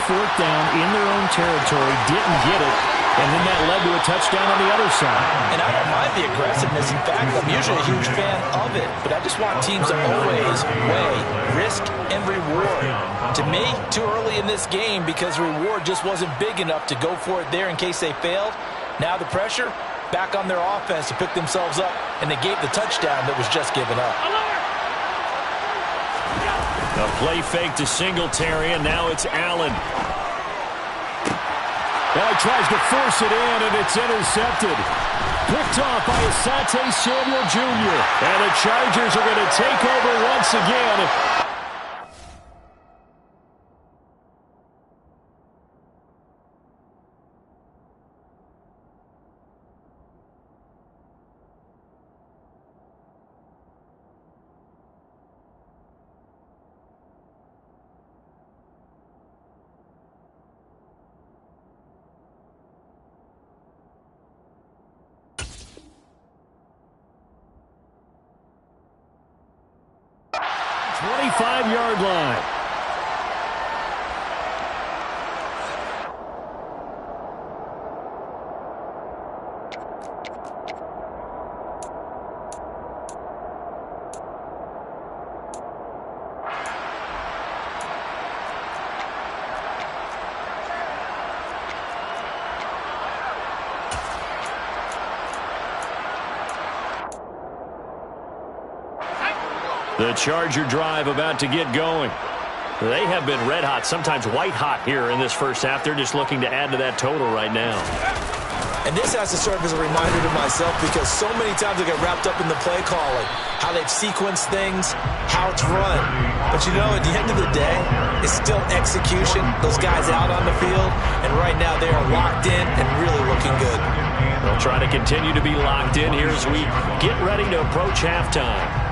fourth down in their own territory, didn't get it, and then that led to a touchdown on the other side. And I don't mind the aggressiveness. In fact, I'm usually a huge fan of it. But I just want teams to always weigh risk and reward. To me, too early in this game because reward just wasn't big enough to go for it there in case they failed. Now the pressure back on their offense to pick themselves up, and they gave the touchdown that was just given up. A play fake to Singletary, and now it's Allen. Now he tries to force it in, and it's intercepted. Picked off by Asante Samuel Jr. And the Chargers are going to take over once again. Five-yard line. The Charger drive about to get going. They have been red hot, sometimes white hot here in this first half. They're just looking to add to that total right now. And this has to serve as a reminder to myself because so many times I get wrapped up in the play calling, how they've sequenced things, how it's run. But you know, at the end of the day, it's still execution. Those guys out on the field, and right now they are locked in and really looking good. They'll try to continue to be locked in here as we get ready to approach halftime.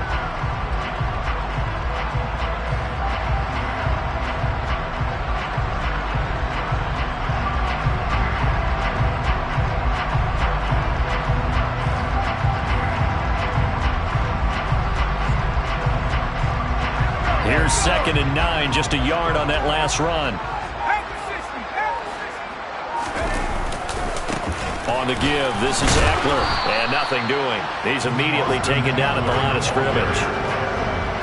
Here's 2nd and 9, just a yard on that last run. On the give, this is Eckler, and nothing doing. He's immediately taken down at the line of scrimmage.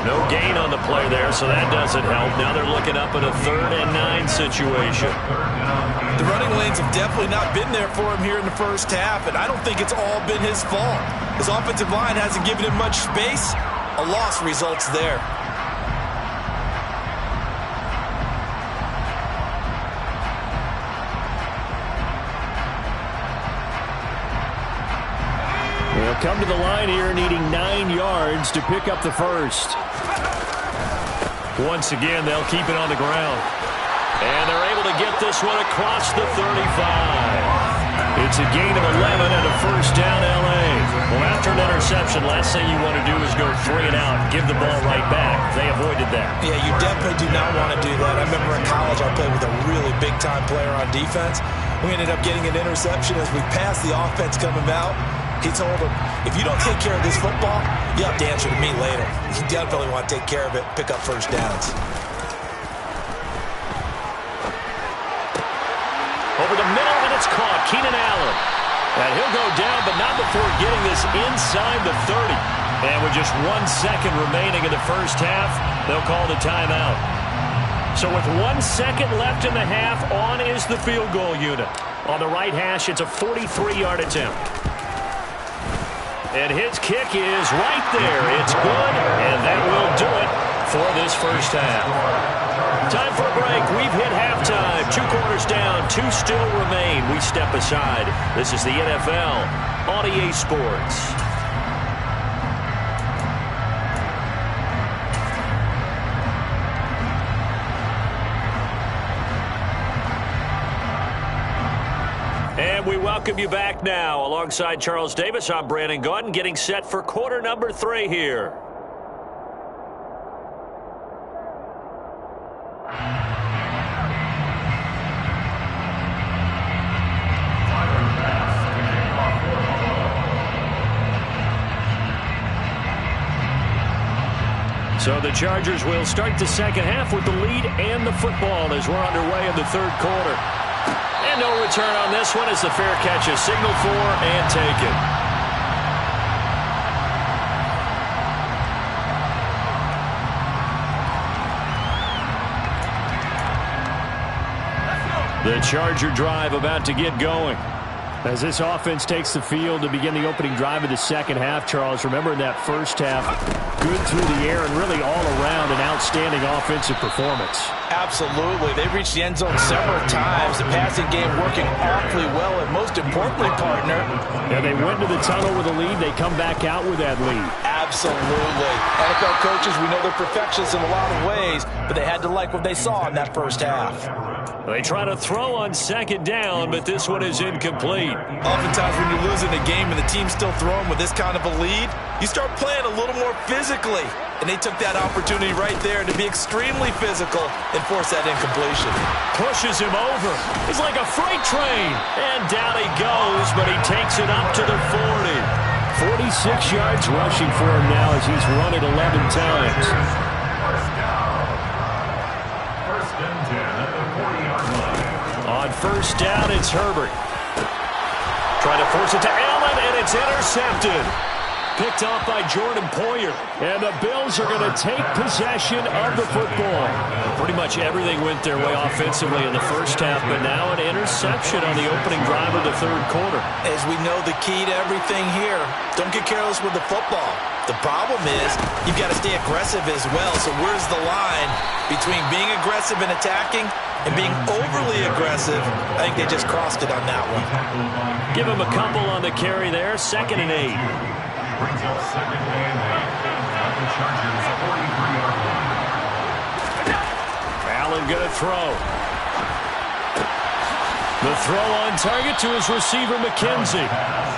No gain on the play there, so that doesn't help. Now they're looking up at a 3rd and 9 situation. The running lanes have definitely not been there for him here in the first half, and I don't think it's all been his fault. His offensive line hasn't given him much space. A loss results there. They'll come to the line here needing 9 yards to pick up the first. Once again, they'll keep it on the ground. And they're able to get this one across the 35. It's a gain of 11 and a first down, L.A. Well, after an interception, last thing you want to do is go 3 and out and give the ball right back. They avoided that. Yeah, you definitely do not want to do that. I remember in college I played with a really big-time player on defense. We ended up getting an interception as we passed the offense coming out. He told him, if you don't take care of this football, you have to answer to me later. You definitely want to take care of it, pick up first downs. Over the middle, and it's caught. Keenan Allen. And he'll go down, but not before getting this inside the 30. And with just 1 second remaining in the first half, they'll call the timeout. So with 1 second left in the half, on is the field goal unit. On the right hash, it's a 43-yard attempt. And his kick is right there. It's good, and that will do it for this first half. Time for a break. We've hit halftime. 2 quarters down, 2 still remain. We step aside. This is the NFL on EA Sports. And we welcome you back now. Alongside Charles Davis, I'm Brandon Gaudin, getting set for quarter number 3 here. So the Chargers will start the second half with the lead and the football as we're underway in the third quarter. And no return on this one as the fair catch is signaled for and taken. The Charger drive about to get going. As this offense takes the field to begin the opening drive of the second half, Charles, remember in that first half, good through the air and really all around an outstanding offensive performance. Absolutely. They reached the end zone several times. The passing game working awfully well, and most importantly, partner. Yeah, they went to the tunnel with a lead. They come back out with that lead. Absolutely. NFL coaches, we know they're perfectionists in a lot of ways, but they had to like what they saw in that first half. They try to throw on second down, but this one is incomplete. Oftentimes when you're losing a game and the team's still throwing with this kind of a lead, you start playing a little more physically. And they took that opportunity right there to be extremely physical and force that incompletion. Pushes him over. He's like a freight train. And down he goes, but he takes it up to the 40. 46 yards rushing for him now as he's run it 11 times. On first down, it's Herbert. Trying to force it to Allen, and it's intercepted. Picked off by Jordan Poyer. And the Bills are going to take possession of the football. Pretty much everything went their way offensively in the first half, but now an interception on the opening drive of the third quarter. As we know, the key to everything here, don't get careless with the football. The problem is you've got to stay aggressive as well. So where's the line between being aggressive and attacking and being overly aggressive? I think they just crossed it on that one. Give him a couple on the carry there. 2nd and 8. Brings up 2nd and 8 at the Chargers 43-yard line. Allen going to throw. The throw on target to his receiver, McKenzie.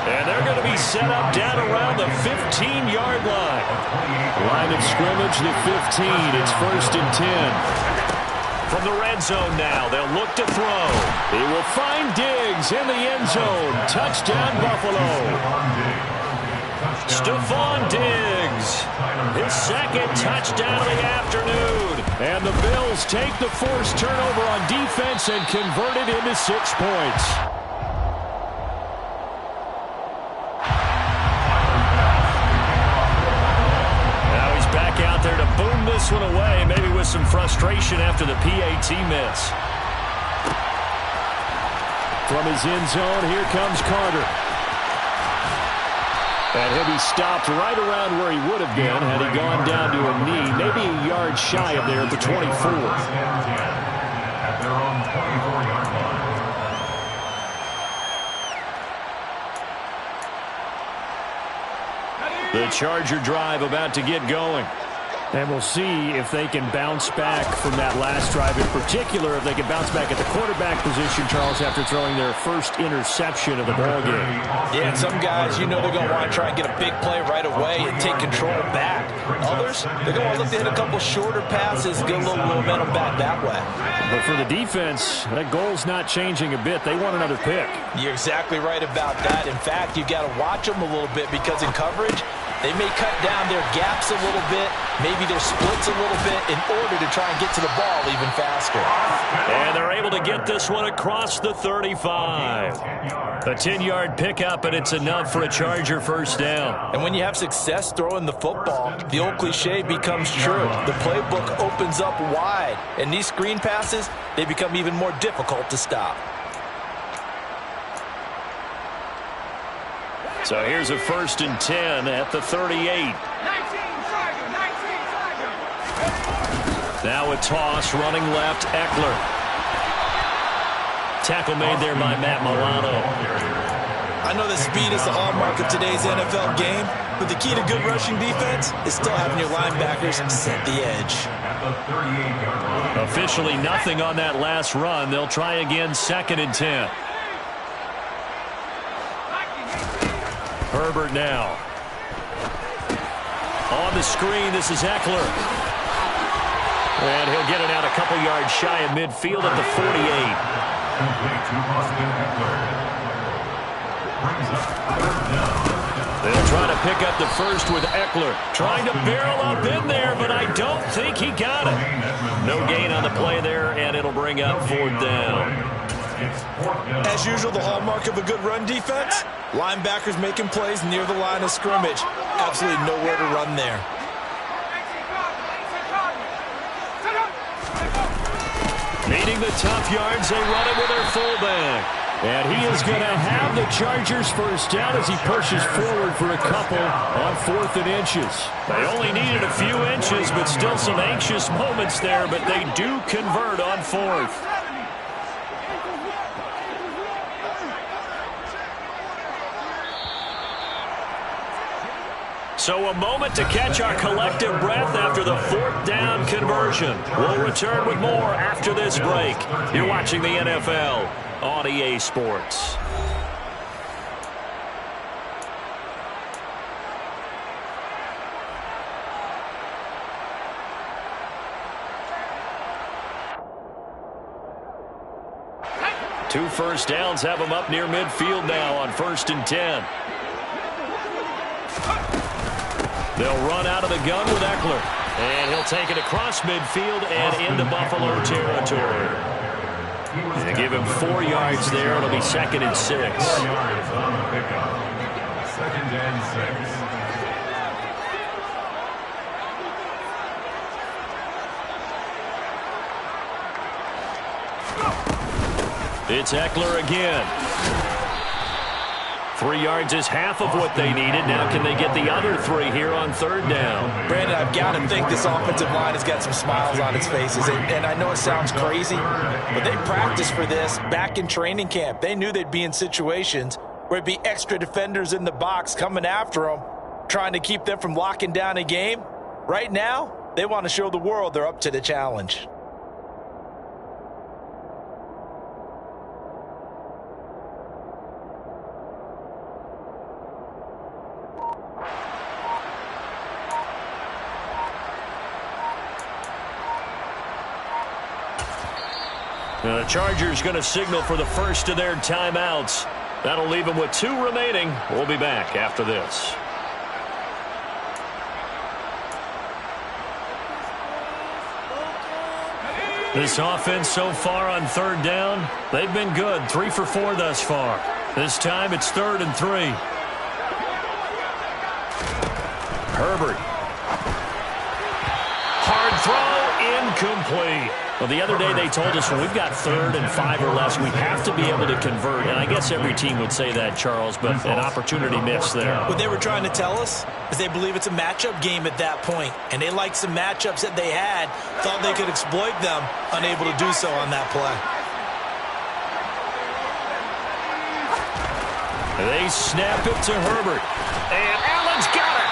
And they're going to be set up down around the 15-yard line. Line of scrimmage, the 15. It's 1st and 10. From the red zone now, they'll look to throw. He will find Diggs in the end zone. Touchdown, Buffalo. Stephon Diggs, his 2nd touchdown of the afternoon. And the Bills take the forced turnover on defense and convert it into 6 points. Now he's back out there to boom this one away, maybe with some frustration after the PAT miss. From his end zone, here comes Carter. And he'll be stopped right around where he would have been had he gone down to a knee, maybe a yard shy of there at the 24. At their own 24-yard line. The Charger drive about to get going. And we'll see if they can bounce back from that last drive, in particular if they can bounce back at the quarterback position, Charles, after throwing their first interception of the ballgame. Yeah, and some guys, you know they're going to want to try and get a big play right away and take control back. Others, they're going to look to hit a couple shorter passes, get a little momentum back that way. But for the defense, that goal's not changing a bit. They want another pick. You're exactly right about that. In fact, you got to watch them a little bit because in coverage, they may cut down their gaps a little bit, maybe their splits a little bit in order to try and get to the ball even faster. And they're able to get this one across the 35. A 10-yard pickup, and it's enough for a Charger first down. And when you have success throwing the football, the old cliche becomes true. The playbook opens up wide, and these screen passes, they become even more difficult to stop. So here's a 1st and 10 at the 38. Now a toss, running left, Eckler. Tackle made there by Matt Milano. I know that speed is the hallmark of today's NFL game, but the key to good rushing defense is still having your linebackers set the edge. Officially nothing on that last run. They'll try again, 2nd and 10. Herbert now. On the screen, this is Eckler. And he'll get it out a couple yards shy of midfield at the 48. brings up third down. They'll try to pick up the first with Eckler. Trying to barrel up in there, but I don't think he got it. No gain on the play there, and it'll bring up fourth down. As usual, the hallmark of a good run defense, linebackers making plays near the line of scrimmage. Absolutely nowhere to run there. Needing the tough yards, they run it with their fullback. And he is going to have the Chargers first down as he pushes forward for a couple on 4th and inches. They only needed a few inches, but still some anxious moments there, but they do convert on 4th. So a moment to catch our collective breath after the 4th down conversion. We'll return with more after this break. You're watching the NFL on EA Sports. Two first downs have them up near midfield now on 1st and 10. They'll run out of the gun with Eckler. And he'll take it across midfield and into Buffalo territory. They give him 4 yards there. It'll be 2nd and 6. 4 yards on the pickup. 2nd and 6. It's Eckler again. 3 yards is half of what they needed. Now can they get the other 3 here on 3rd down? Brandon, I've got to think this offensive line has got some smiles on its faces. And I know it sounds crazy, but they practiced for this back in training camp. They knew they'd be in situations where it'd be extra defenders in the box coming after them, trying to keep them from locking down a game. Right now, they want to show the world they're up to the challenge. Now the Chargers going to signal for the first of their timeouts. That'll leave them with 2 remaining. We'll be back after this. This offense so far on 3rd down, they've been good. 3 for 4 thus far. This time it's 3rd and 3. Herbert. Hard throw, incomplete. Well, the other day they told us when we've got 3rd and 5 or less, we have to be able to convert. And I guess every team would say that, Charles, but an opportunity missed there. What they were trying to tell us is they believe it's a matchup game at that point. And they liked some matchups that they had, thought they could exploit them, unable to do so on that play. They snap it to Herbert. And Allen's got it.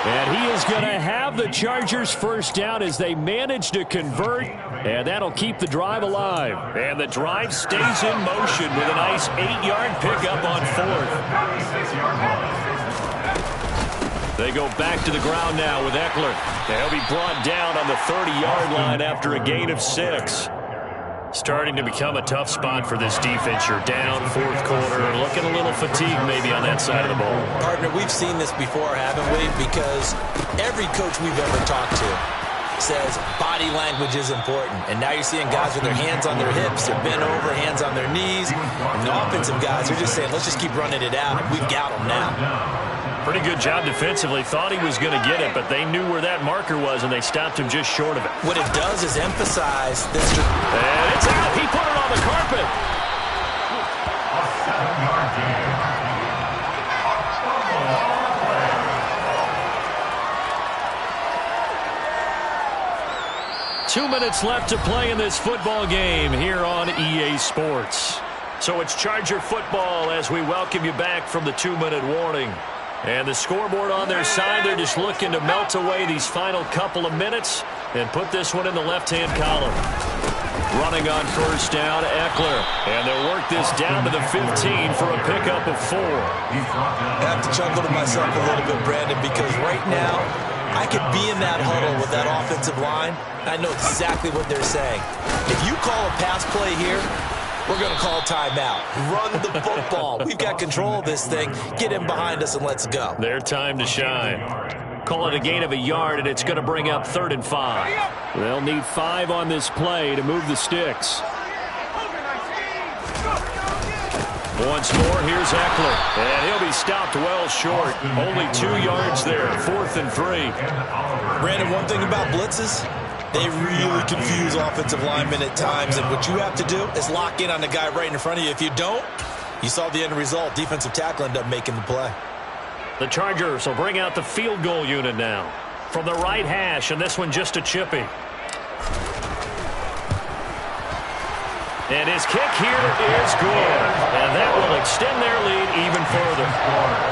And he is going to have the Chargers first down as they manage to convert. And that'll keep the drive alive. And the drive stays in motion with a nice 8-yard pickup on 4th. They go back to the ground now with Eckler. They'll be brought down on the 30-yard line after a gain of 6. Starting to become a tough spot for this defense. You're down 4th quarter, looking a little fatigued maybe on that side of the ball. Partner, we've seen this before, haven't we? Because every coach we've ever talked to says body language is important. And now you're seeing guys with their hands on their hips, they're bent over, hands on their knees. And the offensive guys are just saying, let's just keep running it out. We've got them now. Pretty good job defensively. Thought he was going to get it, but they knew where that marker was, and they stopped him just short of it. What it does is emphasize this. And it's out. He put it on the carpet. A 7-yard gain. 2 minutes left to play in this football game here on EA Sports. So it's Charger football as we welcome you back from the 2-minute warning. And the scoreboard on their side, they're just looking to melt away these final couple of minutes and put this one in the left-hand column. Running on first down, Eckler. And they'll work this down to the 15 for a pickup of 4. I have to chuckle to myself a little bit, Brandon, because right now I could be in that huddle with that offensive line. I know exactly what they're saying. If you call a pass play here, we're going to call timeout. Run the football. We've got control of this thing. Get him behind us and let's go. Their time to shine. Call it a gain of a yard, and it's going to bring up 3rd and 5. They'll need 5 on this play to move the sticks. Once more, here's Eckler. And he'll be stopped well short. Only 2 yards there. 4th and 3. Brandon, one thing about blitzes, they really confuse offensive linemen at times. And what you have to do is lock in on the guy right in front of you. If you don't, you saw the end result. Defensive tackle ended up making the play. The Chargers will bring out the field goal unit now. From the right hash, and this one just a chippy. And his kick here is good. And that will extend their lead even further.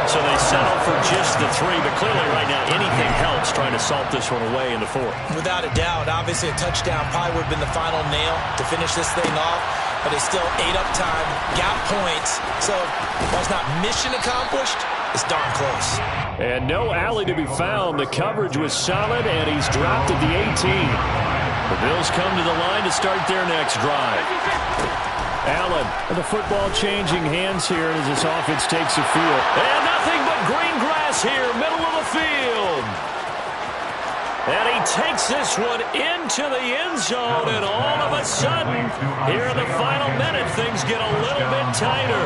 So they settle for just the 3. But clearly right now anything helps trying to salt this one away in the 4th. Without a doubt. Obviously a touchdown probably would have been the final nail to finish this thing off. But they still ate up time, got points. So while it's not mission accomplished, it's darn close. And no alley to be found. The coverage was solid, and he's dropped at the 18. The Bills come to the line to start their next drive. Allen, the football changing hands here as this offense takes the field. And nothing but green grass here, middle of the field. And he takes this one into the end zone, and all of a sudden, here in the final minute, things get a little bit tighter.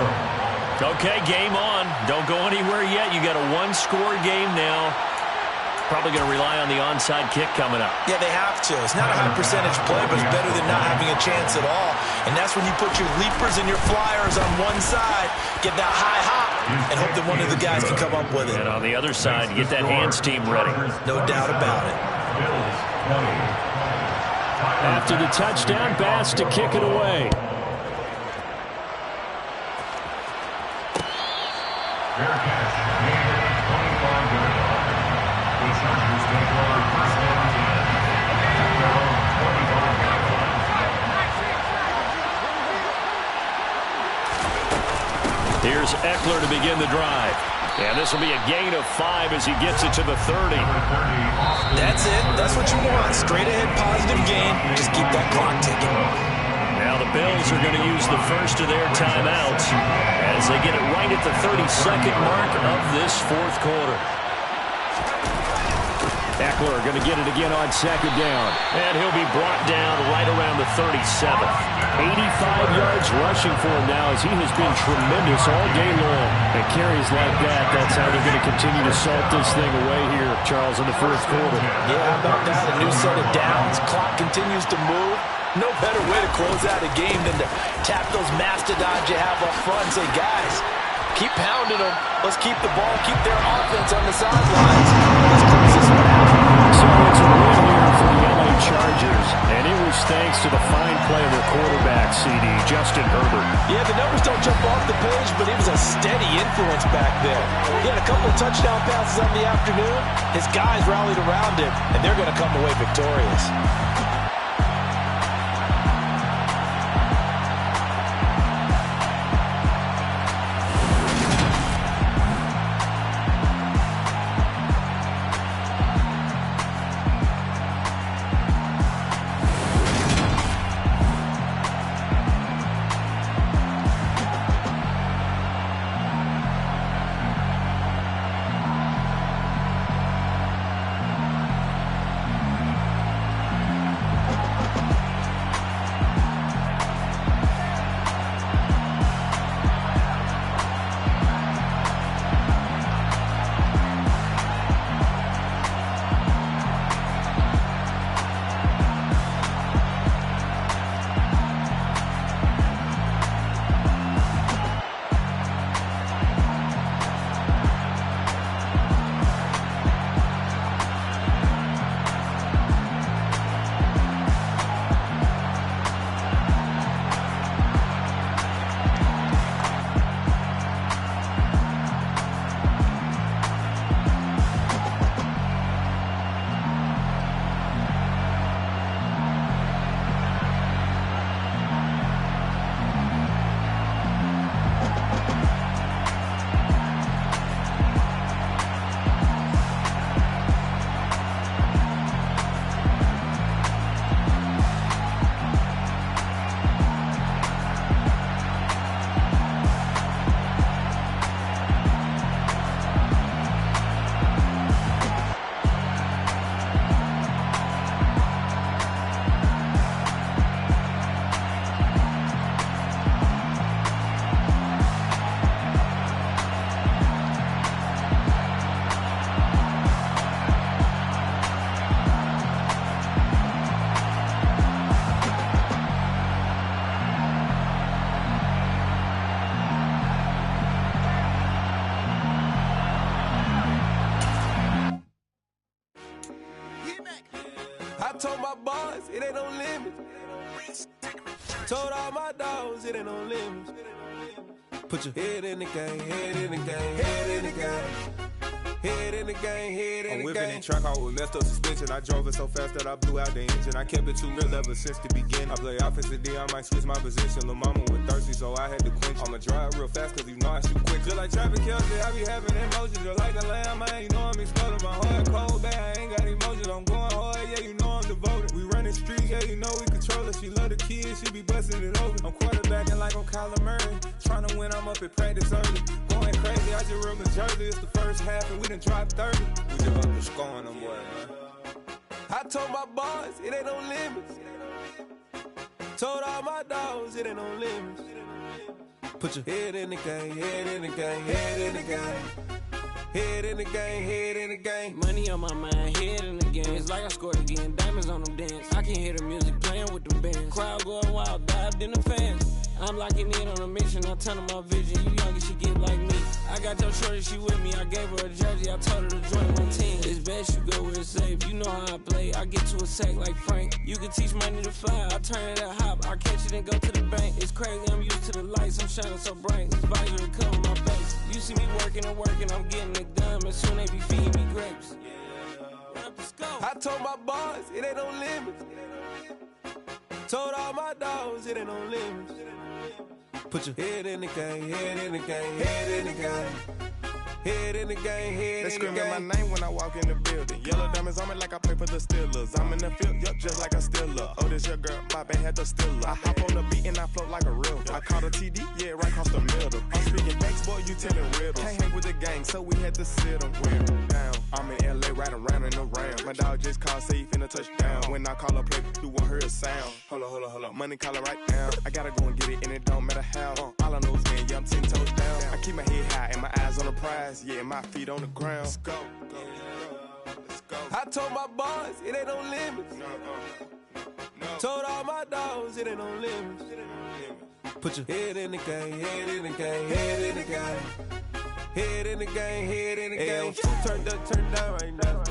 Okay, game on. Don't go anywhere yet. You got a 1-score game now. Probably going to rely on the onside kick coming up. Yeah, they have to. It's not a high percentage play, but it's better than not having a chance at all. And that's when you put your leapers and your flyers on one side, get that high hop, and hope that one of the guys can come up with it. And on the other side, get that hands team ready. No doubt about it. After the touchdown pass to kick it away. Here's Eckler to begin the drive. And this will be a gain of 5 as he gets it to the 30. That's it. That's what you want. Straight ahead positive gain. Just keep that clock ticking. Now the Bills are going to use the first of their timeouts as they get it right at the 32nd mark of this 4th quarter. Eckler going to get it again on 2nd down. And he'll be brought down right around the 37th. 85 yards rushing for him now as he has been tremendous all day long. And carries like that, that's how they're going to continue to salt this thing away here, Charles, in the 4th quarter. Yeah, how about that? A new set of downs. Clock continues to move. No better way to close out a game than to tap those mastodons you have up front and say, guys, keep pounding them. Let's keep the ball, keep their offense on the sidelines. Let's close this one out. So it's a win here for the LA Chargers, and it was thanks to the fine play of their quarterback, CD, Justin Herbert. Yeah, the numbers don't jump off the page, but he was a steady influence back there. He had a couple of touchdown passes on the afternoon. His guys rallied around him, and they're going to come away victorious. it ain't no limits. Told all my dogs, it ain't no limits. Put your head in the game, head in the game, head in the game. Head in the game, head in the game. I'm whipping in track, I was messed up suspension. I drove it so fast that I blew out the engine. I kept it too real ever since the beginning. I play offensive D, I might switch my position. Lil' mama was thirsty, so I had to quench. I'ma drive real fast, cause you know I shoot quick. Just like traffic Kelsey, I be having emotions. Just like a lamb, man, you know I'm exploding. My heart cold, bad, I ain't got emotions. I'm going hard, yeah, you know I'm devoted. We running streets, yeah, you know we control it. She love the kids, she be busting it over. I'm quarterbacking like I'm Kyler Murray. Trying to win, I'm up at practice early. Going crazy, I just run the jersey. It's the first half, and we done dropped 30. We just up to scoring them, boy, man. I told my boys, it ain't no limits. Told all my dogs, it ain't no limits. Put your head in the game, head in the game, head in the game. Head in the game, head in the game. Money on my mind, head in the game. It's like I scored again, diamonds on them dance. I can hear the music playing with them bands. Crowd going wild, dived in the fans. I'm locking in on a mission, I tell her my vision. You young and she get like me. I got your shorty, she with me. I gave her a jersey, I told her to join my team. It's best you go where it's safe. You know how I play. I get to a sack like Frank. You can teach money to fly. I turn it at hop. I catch it and go to the bank. It's crazy, I'm used to the lights. I'm shining so bright. This visor cover my face. You see me working and working. I'm getting it done. And soon they be feeding me grapes. I told my boys, it ain't no limits. Told all my dogs, it ain't no limits. Put your head in the game, head in the game, head in the game. Head in the game, head they in the game. They screaming my name when I walk in the building. Yellow diamonds on me like I play for the Steelers. I'm in the field, yup, just like a Steeler. Oh, this your girl, my band had the Steeler. I hop on the beat and I float like a real. I caught a TD, yeah, right across the middle. I'm speaking facts, boy, you telling riddles. Can't hang with the gang, so we had to sit them down. I'm in LA, riding around and around. My dog just called, say he finna touchdown. When I call a play, you won't hear a sound. Hold up, money calling right now. I gotta go and get it, and it don't matter how. All I know is win, yeah, I'm 10 toes down. I keep my head high and my eyes on the prize. Yeah, my feet on the ground. Let's go. Let's go. I told my boys, it ain't no limits. No. Told all my dogs, it ain't no limits. Put your head in the game, head in the game, head in the game. Head in the game, head in the game. Two turned up, turned down right now.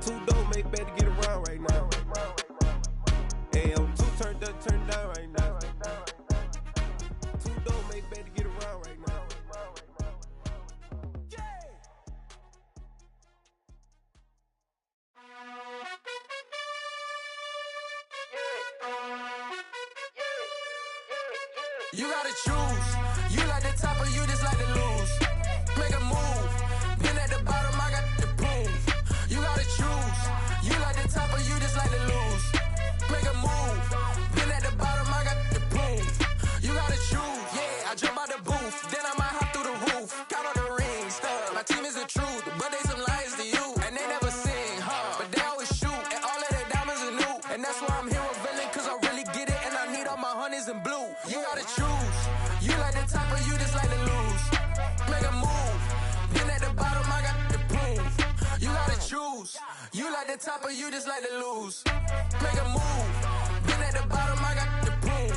Two don't make better get around right now. Two turned up, turned down right now. Two don't make better get around right now. You gotta choose. You like the top or you just like to lose. Make a move. Been at the bottom, I got the proof. You gotta choose. You like the top or you just like to lose. Make a move. Been at the bottom, I got the proof. You gotta choose. Yeah, I jump out the booth. Then I might hop through the roof. Count all the rings. Stuff. My team is the truth, but they some liars to you. And they never sing, but they always shoot. And all of their diamonds are new. And that's why I'm here revealing, cause I really get it. And I need all my honeys in blue. You gotta choose. You like the top or you just like to lose. Make a move. Been at the bottom, I got the proof. You gotta choose. You like the top or you just like to lose. Make a move. Been at the bottom, I got the proof.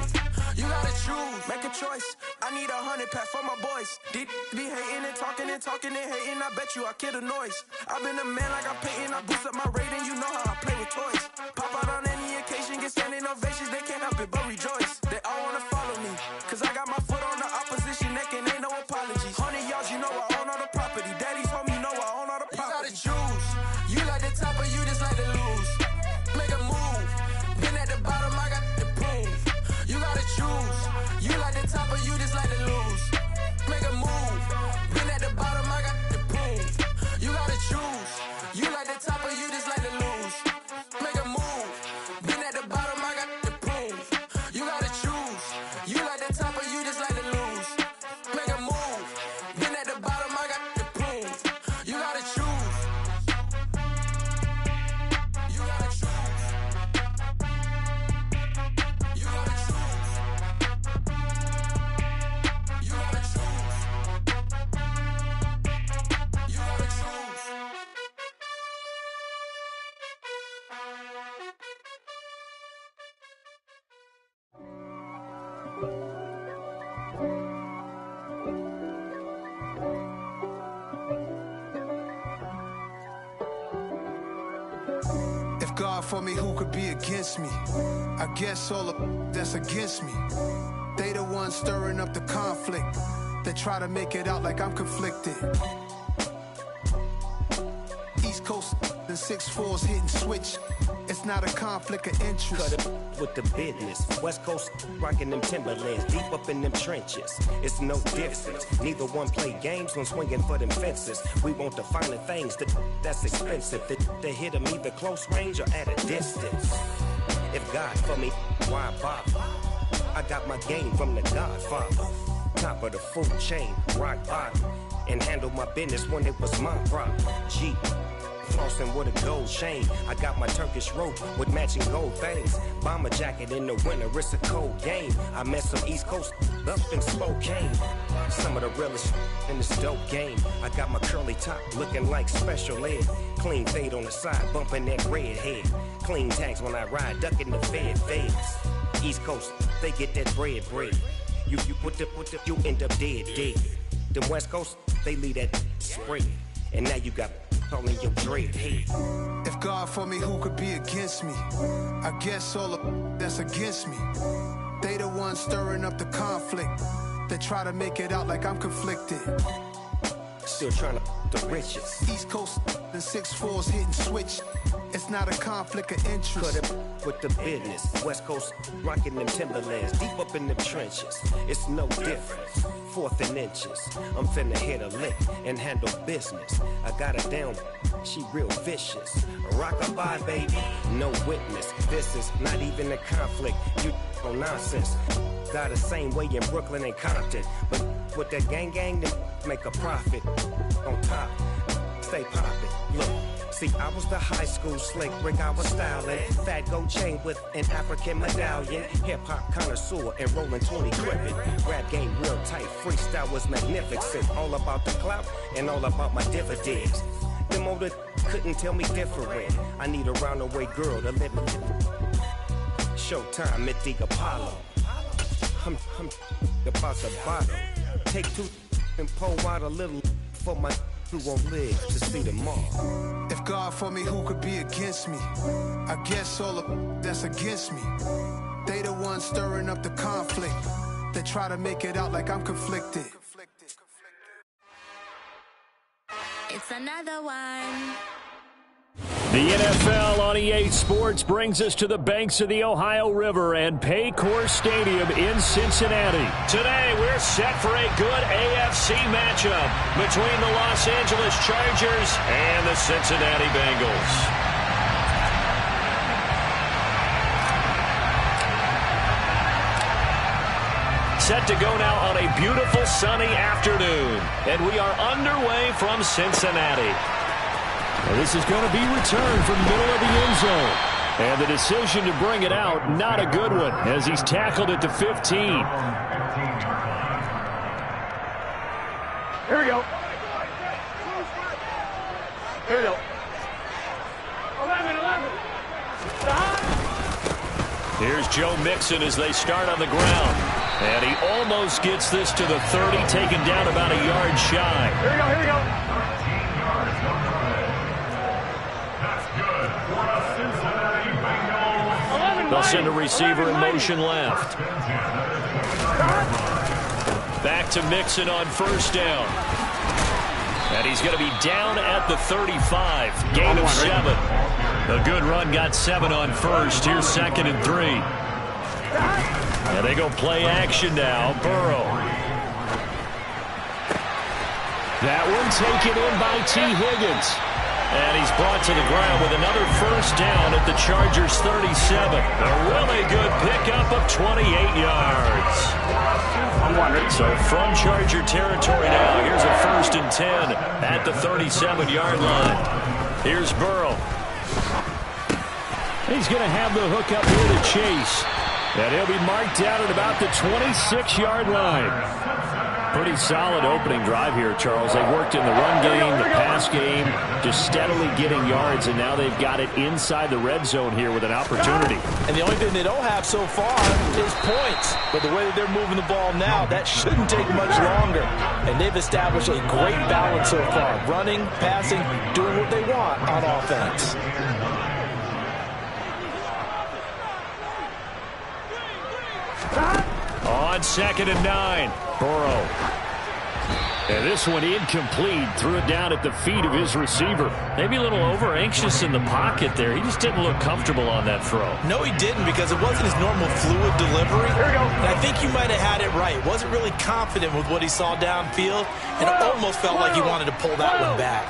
You gotta choose. Make a choice. I need 100 pack for my boys. Be hating and talking and talking and hating. I bet you I kill the noise. I've been a man like I'm Peyton. I boost up my rating. You know how I play with toys. Pop out on any occasion, get standing ovations. They can't help it but rejoice. They all wanna follow me, cause I got my foot on the opposition neck and ain't no apologies. 100 yards, you know I own all the property. Daddy's home, you know I own all the property. You gotta choose. You like the top or you just like to lose. Make a move. Been at the bottom, I got the proof. You gotta choose. You like the top or you just like to lose. Make a move. Been at the bottom, I got the proof. You gotta choose. You like the top or you just like to lose. Make a move. Been at the bottom, I got the proof. You gotta choose. You like the top or you just like to lose. Make a move. Been at the bottom, I got the proof. You gotta choose. You gotta choose. You gotta choose. You gotta choose. You gotta choose. God for me, who could be against me? I guess all the that's against me. They the ones stirring up the conflict. They try to make it out like I'm conflicted. East Coast and 6'4's hitting switch. It's not a conflict of interest. Cut it with the business. West Coast rocking them Timberlands, deep up in them trenches. It's no difference. Neither one play games when swinging for them fences. We want the finer things that's expensive. They hit them either close range or at a distance. If God for me, why bother? I got my game from the Godfather. Top of the food chain, rock bottom. And handle my business when it was my problem. G. Flossing with a gold chain. I got my Turkish rope with matching gold things. Bomber jacket in the winter, it's a cold game. I met some East Coast up in Spokane. Some of the realest in this dope game. I got my curly top looking like special ed. Clean fade on the side, bumping that red head. Clean tags when I ride, ducking the fades. East Coast, they get that bread. You you end up dead. The West Coast, they leave that spray. And now you got calling your dread head. If God for me, who could be against me? I guess all the that's against me. They the ones stirring up the conflict. They try to make it out like I'm conflicted. Still trying to the riches. East Coast and 6'4's hitting switch. It's not a conflict of interest. Cut it with the business. West Coast rocking them Timberlands, deep up in the trenches. It's no difference. 4th and inches. I'm finna hit a lick and handle business. I got her down, she real vicious. Rock-a-bye, baby, no witness. This is not even a conflict. You on nonsense. Got the same way in Brooklyn and Compton. But with that gang, then make a profit. On top, stay poppin'. Look. See, I was the high school slick Rick, I was styling. Fat gold chain with an African medallion. Hip-hop connoisseur and rolling 20 gripping. Rap game real tight, freestyle was magnificent. All about the clout and all about my dividends. Them older couldn't tell me different. I need a roundaway girl to live with. Showtime at the Apollo. I'm about the bottom. Take 2 and pour out a little for my who won't live to see tomorrow. If God for me, who could be against me? I guess all the that's against me. They the ones stirring up the conflict. They try to make it out like I'm conflicted. It's another one. The NFL on EA Sports brings us to the banks of the Ohio River and Paycor Stadium in Cincinnati. Today, we're set for a good AFC matchup between the Los Angeles Chargers and the Cincinnati Bengals. Set to go now on a beautiful sunny afternoon, and we are underway from Cincinnati. Well, this is going to be returned from the middle of the end zone. And the decision to bring it out, not a good one, as he's tackled at the 15. Here we go. Here we go. 11. Here's Joe Mixon as they start on the ground. And he almost gets this to the 30, taken down about a yard shy. Here we go. They'll send a receiver in motion left. Back to Mixon on first down. And he's going to be down at the 35. Gain of 7. A good run got 7 on first. Here's 2nd and 3. And they go play action now. Burrow. That one taken in by T. Higgins. And he's brought to the ground with another first down at the Chargers' 37. A really good pickup of 28 yards. So from Charger territory now, here's a 1st and 10 at the 37-yard line. Here's Burrow. He's going to have the hook up here to Chase. And he'll be marked down at about the 26-yard line. Pretty solid opening drive here, Charles. They worked in the run game, the pass game, just steadily getting yards, and now they've got it inside the red zone here with an opportunity. And the only thing they don't have so far is points. But the way that they're moving the ball now, that shouldn't take much longer. And they've established a great balance so far. Running, passing, doing what they want on offense. On 2nd and 9, Burrow. And this one incomplete. Threw it down at the feet of his receiver. Maybe a little over-anxious in the pocket there. He just didn't look comfortable on that throw. No, he didn't, because it wasn't his normal fluid delivery. And I think you might have had it right. Wasn't really confident with what he saw downfield, and it almost felt like he wanted to pull that one back.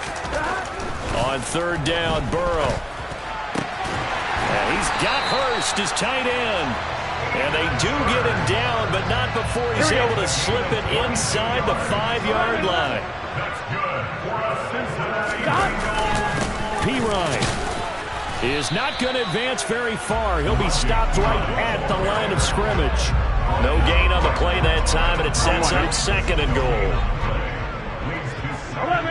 On 3rd down, Burrow. And he's got Hurst, his tight end. And they do get him down, but not before he's able to slip it inside the 5-yard line. Pirine is not going to advance very far. He'll be stopped right at the line of scrimmage. No gain on the play that time, and it sets up 2nd and goal. 11.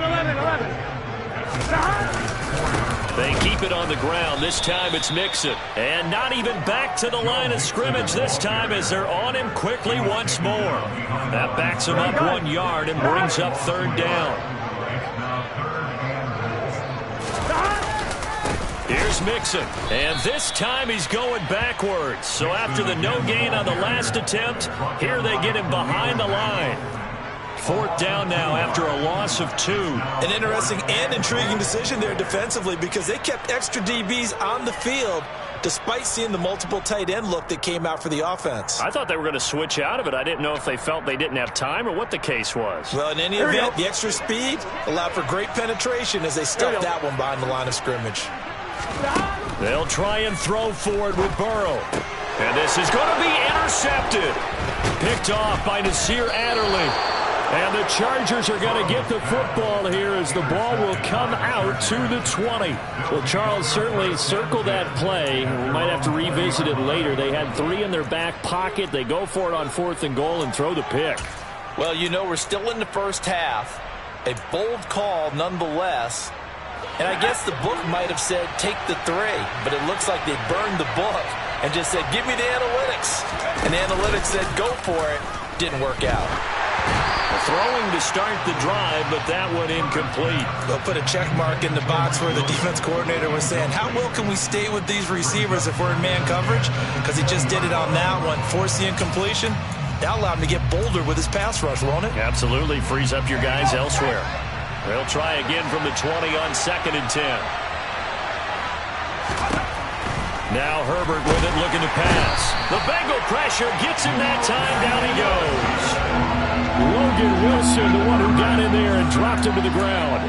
They keep it on the ground. This time it's Mixon. And not even back to the line of scrimmage this time as they're on him quickly once more. That backs him up 1 yard and brings up 3rd down. Here's Mixon. And this time he's going backwards. So after the no gain on the last attempt, here they get him behind the line. 4th down now after a loss of 2. An interesting and intriguing decision there defensively, because they kept extra DBs on the field despite seeing the multiple tight end look that came out for the offense. I thought they were going to switch out of it. I didn't know if they felt they didn't have time or what the case was. Well, in any event, the extra speed allowed for great penetration as they stuffed that one behind the line of scrimmage. They'll try and throw for it with Burrow. And this is going to be intercepted. Picked off by Nasir Adderley. And the Chargers are going to get the football here as the ball will come out to the 20. Well, Charles, certainly circle that play. We might have to revisit it later. They had 3 in their back pocket. They go for it on 4th and goal and throw the pick. Well, you know, we're still in the first half. A bold call nonetheless. And I guess the book might have said take the 3, but it looks like they burned the book and just said give me the analytics. And the analytics said go for it. Didn't work out. Throwing to start the drive, but that one incomplete. They'll put a check mark in the box where the defense coordinator was saying, how well can we stay with these receivers if we're in man coverage? Because he just did it on that one. Force the incompletion. That allowed him to get bolder with his pass rush, won't it? Absolutely. Frees up your guys elsewhere. They'll try again from the 20 on 2nd and 10. Now Herbert with it, looking to pass. The Bengal pressure gets him that time. Down he goes. Logan Wilson, the one who got in there and dropped him to the ground.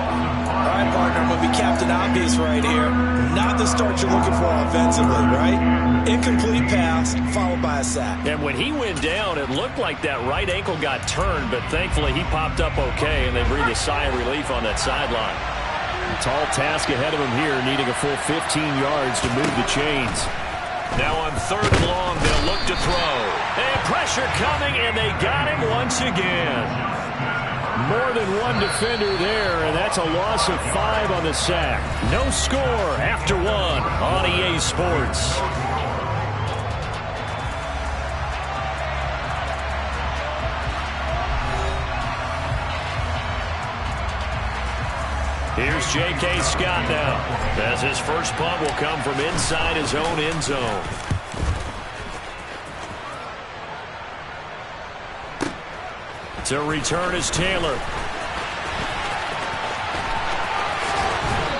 All right, partner, I'm going to be Captain Obvious right here. Not the start you're looking for offensively, right? Incomplete pass, followed by a sack. And when he went down, it looked like that right ankle got turned, but thankfully he popped up okay, and they breathed a sigh of relief on that sideline. A tall task ahead of him here, needing a full 15 yards to move the chains. Now on 3rd and long, they'll look to throw. And pressure coming, and they got him once again. More than one defender there, and that's a loss of 5 on the sack. No score after 1 on EA Sports. Here's J.K. Scott now, as his first punt will come from inside his own end zone. To return is Taylor.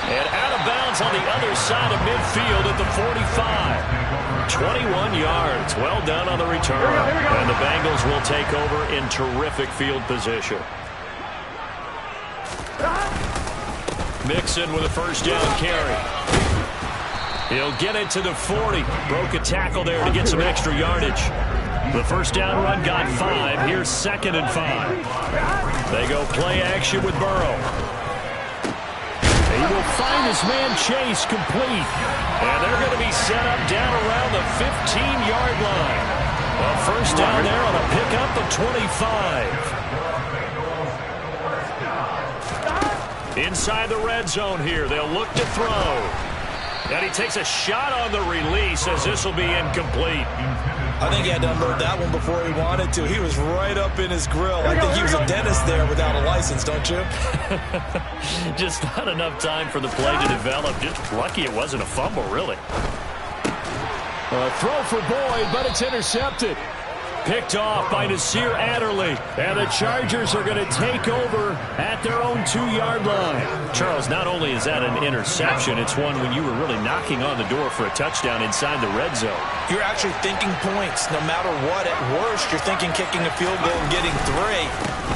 And out of bounds on the other side of midfield at the 45. 21 yards. Well done on the return. And the Bengals will take over in terrific field position. Mixon with a first down carry. He'll get it to the 40. Broke a tackle there to get some extra yardage. The first down run got 5. Here's 2nd and 5. They go play action with Burrow. He will find his man Chase complete. And they're going to be set up down around the 15-yard line. A first down there on a pickup of 25. Inside the red zone here. They'll look to throw. And he takes a shot on the release as this will be incomplete. I think he had to unload that one before he wanted to. He was right up in his grill. I think he was a dentist there without a license, don't you? Just not enough time for the play to develop. Just lucky it wasn't a fumble, really. A throw for Boyd, but it's intercepted. Picked off by Nasir Adderley. And the Chargers are going to take over at their own 2-yard line. Charles, not only is that an interception, it's one when you were really knocking on the door for a touchdown inside the red zone. You're actually thinking points. No matter what, at worst, you're thinking kicking a field goal and getting 3.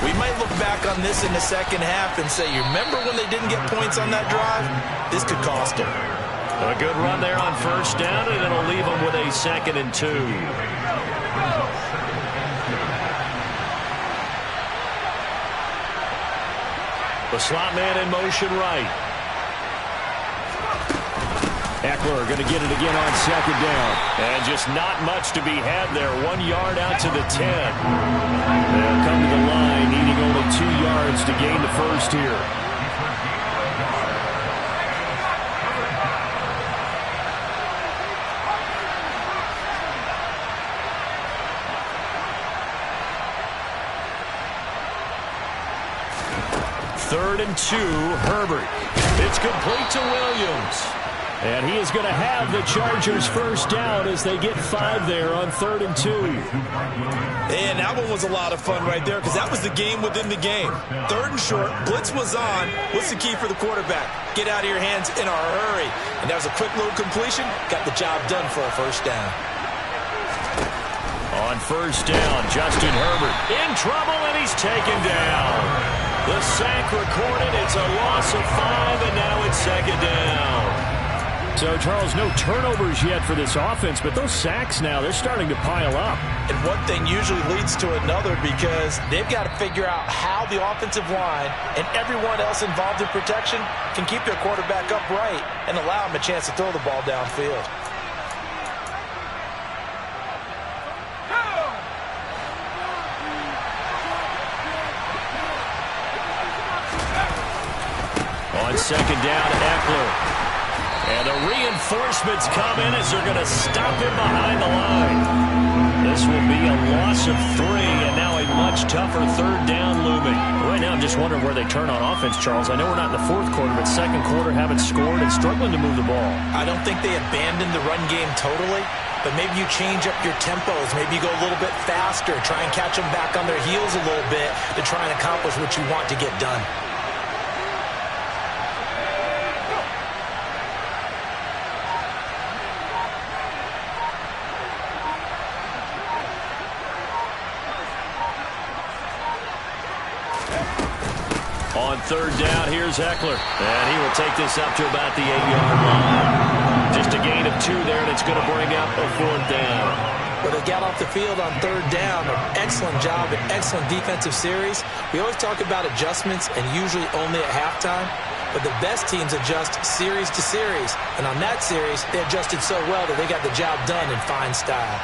We might look back on this in the second half and say, you remember when they didn't get points on that drive? This could cost them. A good run there on first down, and it'll leave them with a 2nd and 2. The slot man in motion right. Eckler going to get it again on 2nd down. And just not much to be had there. 1 yard out to the 10. They'll come to the line, needing only 2 yards to gain the first here. Third and 2, Herbert. It's complete to Williams. And he is going to have the Chargers first down as they get 5 there on 3rd and 2. And that one was a lot of fun right there because that was the game within the game. 3rd and short, blitz was on. What's the key for the quarterback? Get out of your hands in a hurry. And that was a quick little completion. Got the job done for a first down. On first down, Justin Herbert in trouble, and he's taken down. The sack recorded. It's a loss of 5, and now it's 2nd down. So, Charles, no turnovers yet for this offense, but those sacks now, they're starting to pile up. And one thing usually leads to another because they've got to figure out how the offensive line and everyone else involved in protection can keep their quarterback upright and allow him a chance to throw the ball downfield. On 2nd down, Eckler. And the reinforcements come in as they're going to stop him behind the line. This will be a loss of 3, and now a much tougher 3rd down looming. Right now, I'm just wondering where they turn on offense, Charles. I know we're not in the 4th quarter, but 2nd quarter haven't scored and struggling to move the ball. I don't think they abandoned the run game totally, but maybe you change up your tempos. Maybe you go a little bit faster, try and catch them back on their heels a little bit to try and accomplish what you want to get done. On 3rd down, here's Eckler. And he will take this up to about the 8-yard line. Just a gain of 2 there, and it's going to bring up a 4th down. Well, they got off the field on 3rd down. An excellent job, an excellent defensive series. We always talk about adjustments, and usually only at halftime. But the best teams adjust series to series. And on that series, they adjusted so well that they got the job done in fine style.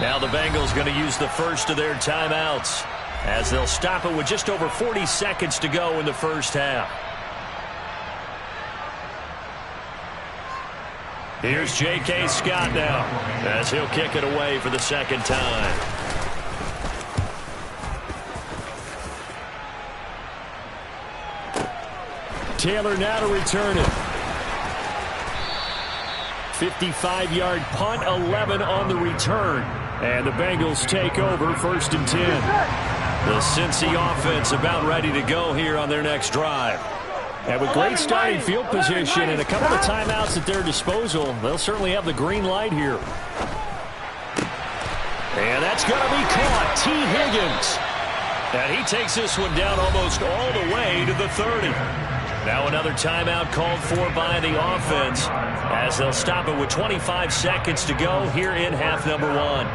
Now the Bengals going to use the first of their timeouts as they'll stop it with just over 40 seconds to go in the first half. Here's J.K. Scott now as he'll kick it away for the 2nd time. Taylor now to return it. 55-yard punt, 11 on the return. And the Bengals take over 1st and 10. The Cincy offense about ready to go here on their next drive. And with great starting field position and a couple of timeouts at their disposal, they'll certainly have the green light here. And that's going to be caught. T. Higgins. And he takes this one down almost all the way to the 30. Now another timeout called for by the offense as they'll stop it with 25 seconds to go here in half number 1.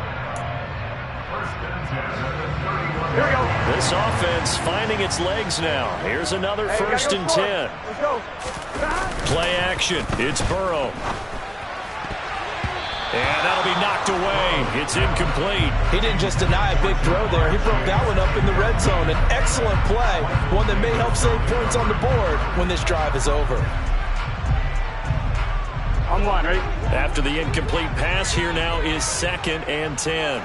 This offense finding its legs now. Here's another 1st and 10. Play action. It's Burrow. And that'll be knocked away. It's incomplete. He didn't just deny a big throw there. He broke that one up in the red zone. An excellent play. One that may help save points on the board when this drive is over. On 1, ready? After the incomplete pass, here now is 2nd and 10.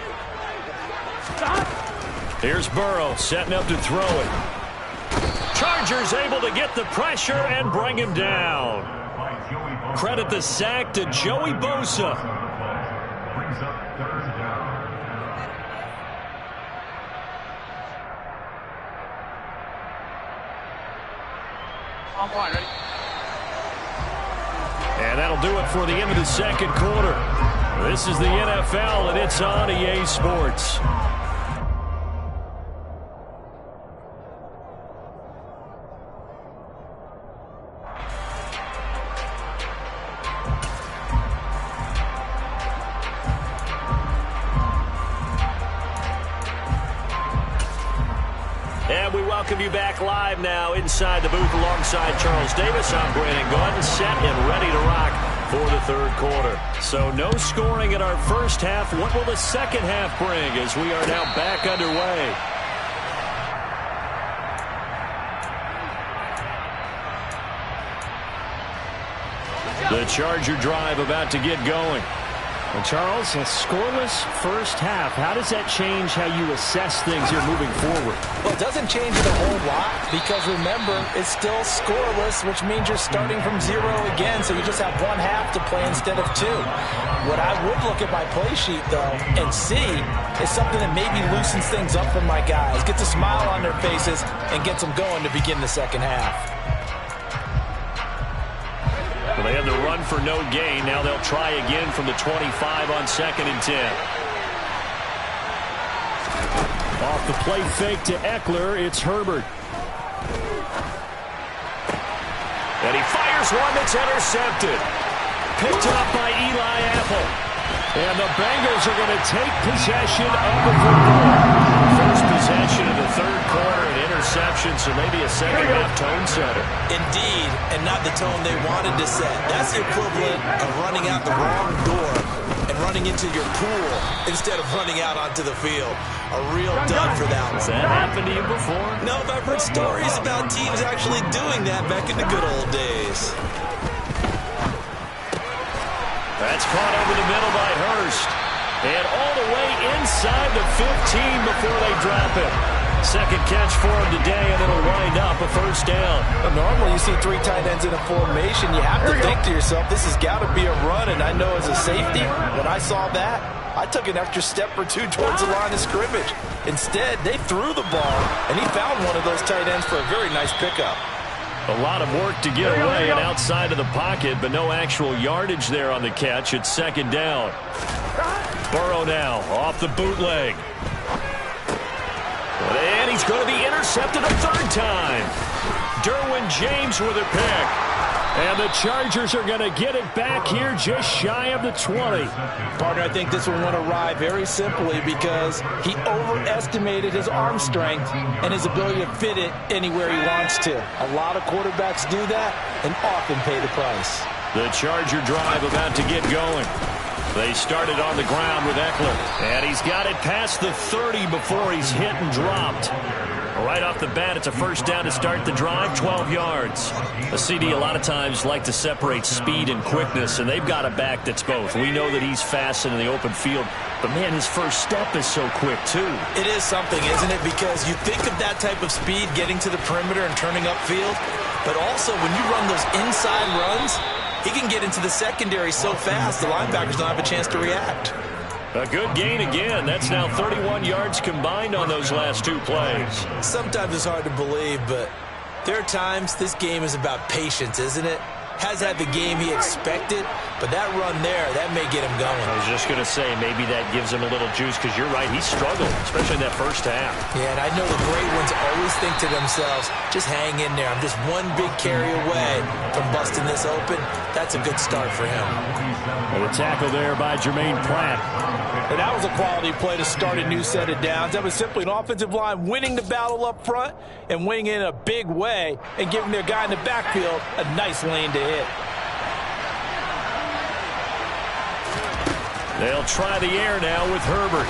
Here's Burrow setting up to throw it. Chargers able to get the pressure and bring him down. Credit the sack to Joey Bosa. Brings up third down. And that'll do it for the end of the second quarter. This is the NFL, and it's on EA Sports. And we welcome you back live now inside the booth alongside Charles Davis. I'm Brandon Gordon, set and ready to rock for the third quarter. So no scoring in our first half. What will the second half bring as we are now back underway? The Charger drive about to get going. And Charles, a scoreless first half. How does that change how you assess things here moving forward? Well, it doesn't change it a whole lot because, remember, it's still scoreless, which means you're starting from 0 again, so you just have one half to play instead of 2. What I would look at my play sheet, though, and see is something that maybe loosens things up for my guys, gets a smile on their faces, and gets them going to begin the second half. Well, they had the run for no gain. Now they'll try again from the 25 on 2nd and 10. Off the play fake to Eckler, it's Herbert. And he fires one that's intercepted. Picked up by Eli Apple. And the Bengals are going to take possession of the football. First possession of the third quarter, an interception, so maybe a second-half tone setter. Indeed, and not the tone they wanted to set. That's the equivalent of running out the wrong door and running into your pool instead of running out onto the field. A real dud for that one. Has that happened to you before? No, but I've heard stories about teams actually doing that back in the good old days. That's caught over the middle by Hurst. And all the way inside the 15 before they drop it. Second catch for him today, and it'll wind up a first down. Well, normally you see 3 tight ends in a formation. You have to think to yourself, this has got to be a run. And I know as a safety, when I saw that, I took an extra step or 2 towards the line of scrimmage. Instead, they threw the ball, and he found one of those tight ends for a very nice pickup. A lot of work to get away and outside of the pocket, but no actual yardage there on the catch. It's second down. Burrow now off the bootleg. And he's going to be intercepted a third time. Derwin James with a pick. And the Chargers are going to get it back here just shy of the 20. Partner, I think this one went awry very simply because he overestimated his arm strength and his ability to fit it anywhere he wants to. A lot of quarterbacks do that and often pay the price. The Charger drive about to get going. They started on the ground with Eckler. And he's got it past the 30 before he's hit and dropped. Right off the bat, it's a first down to start the drive, 12 yards. A CD a lot of times like to separate speed and quickness, and they've got a back that's both. We know that he's fast in the open field, but, man, his first step is so quick, too. It is something, isn't it? Because you think of that type of speed getting to the perimeter and turning upfield, but also when you run those inside runs, he can get into the secondary so fast the linebackers don't have a chance to react. A good gain again. That's now 31 yards combined on those last 2 plays. Sometimes it's hard to believe, but there are times this game is about patience, isn't it? Has had the game he expected, but that run there, that may get him going. I was just going to say, maybe that gives him a little juice, because you're right, he struggled, especially in that first half. Yeah, and I know the great ones always think to themselves, just hang in there. I'm just one big carry away from busting this open. That's a good start for him. And a tackle there by Jermaine Pratt. And that was a quality play to start a new set of downs. That was simply an offensive line winning the battle up front and winning in a big way and giving their guy in the backfield a nice lane to hit. They'll try the air now with Herbert.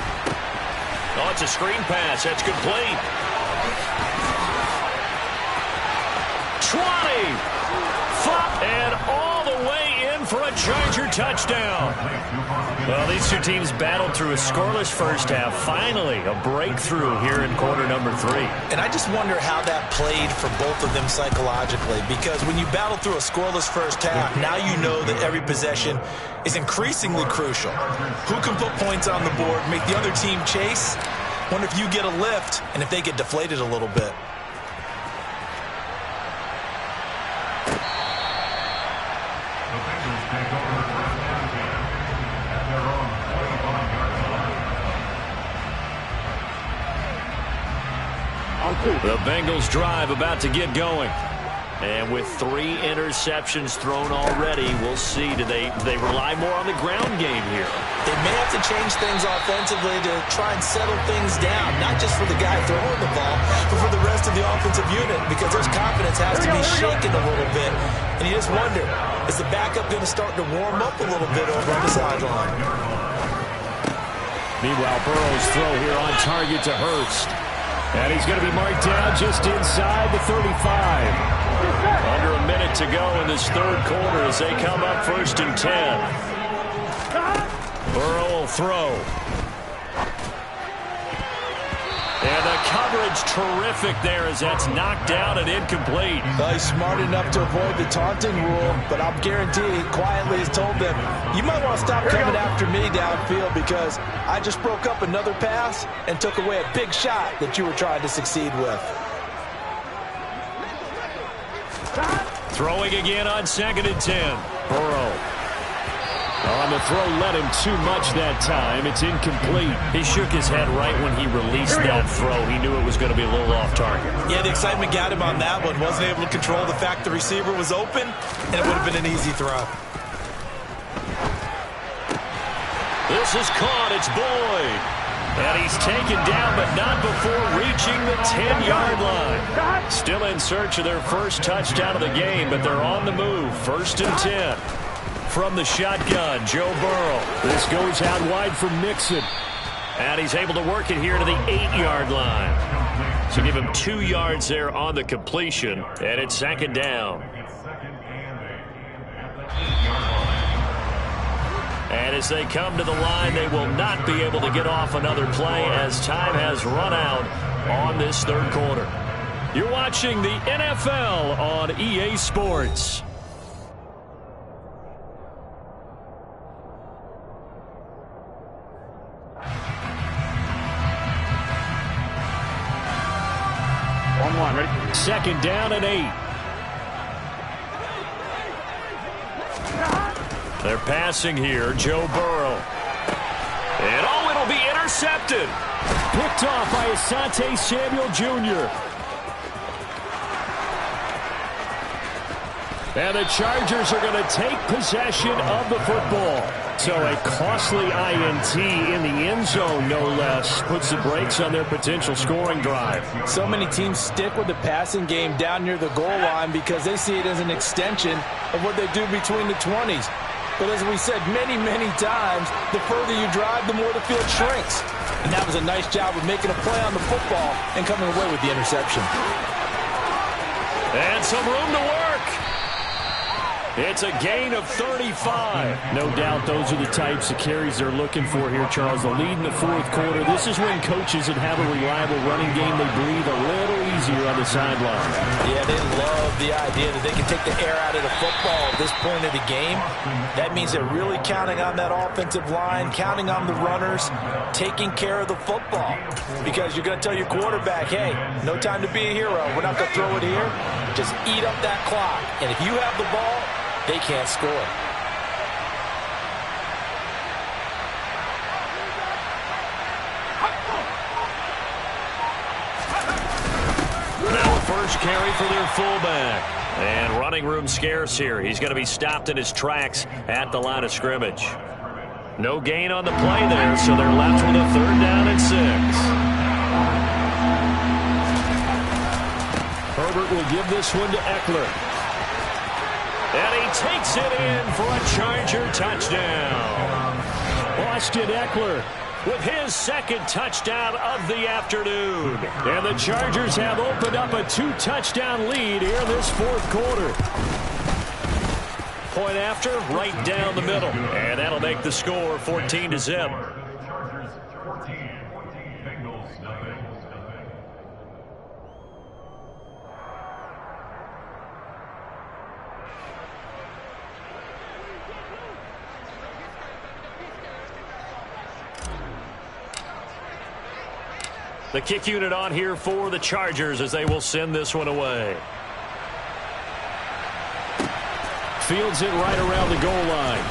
Oh, it's a screen pass. That's complete. 20. And all the way in for a Charger touchdown. Well, these two teams battled through a scoreless first half. Finally, a breakthrough here in quarter number 3. And I just wonder how that played for both of them psychologically, because when you battle through a scoreless first half, now you know that every possession is increasingly crucial. Who can put points on the board, make the other team chase? Wonder if you get a lift and if they get deflated a little bit. The Bengals drive about to get going. And with 3 interceptions thrown already, we'll see. Do they rely more on the ground game here? They may have to change things offensively to try and settle things down, not just for the guy throwing the ball, but for the rest of the offensive unit, because their confidence has to be shaken a little bit. And you just wonder, is the backup going to start to warm up a little bit over on the sideline? Meanwhile, Burrow's throw here on target to Hurst. And he's going to be marked down just inside the 35. Under a minute to go in this third quarter as they come up 1st and 10. Burrow will throw. And the coverage terrific there as that's knocked down and incomplete. Well, he's smart enough to avoid the taunting rule, but I'll guarantee he quietly has told them, you might want to stop coming after me downfield because I just broke up another pass and took away a big shot that you were trying to succeed with. Throwing again on 2nd and 10. Burrow. On the throw, led him too much that time. It's incomplete. He shook his head right when he released that throw. He knew it was going to be a little off target. Yeah, the excitement got him on that one. Wasn't able to control the fact the receiver was open, and it would have been an easy throw. This is caught. It's Boyd. And he's taken down, but not before reaching the 10-yard line. Still in search of their first touchdown of the game, but they're on the move. 1st and 10. From the shotgun, Joe Burrow. This goes out wide for Mixon. And he's able to work it here to the 8-yard line. So give him 2 yards there on the completion, and it's 2nd down. And as they come to the line, they will not be able to get off another play as time has run out on this third quarter. You're watching the NFL on EA Sports. Ready? 2nd down and 8. They're passing here, Joe Burrow. And it'll be intercepted. Picked off by Asante Samuel Jr. And the Chargers are going to take possession of the football. So a costly INT in the end zone, no less, puts the brakes on their potential scoring drive. So many teams stick with the passing game down near the goal line because they see it as an extension of what they do between the 20s. But as we said many, many times, the further you drive, the more the field shrinks. And that was a nice job of making a play on the football and coming away with the interception. And some room to work. It's a gain of 35. No doubt those are the types of carries they're looking for here, Charles. The lead in the fourth quarter. This is when coaches that have a reliable running game, they breathe a little easier on the sideline. Yeah, they love the idea that they can take the air out of the football at this point of the game. That means they're really counting on that offensive line, counting on the runners, taking care of the football. Because you're going to tell your quarterback, hey, no time to be a hero. We're not going to throw it here. Just eat up that clock. And if you have the ball, they can't score. Now a first carry for their fullback. And running room scarce here. He's going to be stopped in his tracks at the line of scrimmage. No gain on the play there, so they're left with a 3rd down and 6. Herbert will give this one to Eckler. And he takes it in for a Charger touchdown. Austin Eckler with his 2nd touchdown of the afternoon. And the Chargers have opened up a 2-touchdown lead here in this fourth quarter. point after, right down the middle. And that'll make the score 14-0. Chargers 14, Bengals nothing. The kick unit on here for the Chargers as they will send this one away. Fields it right around the goal line.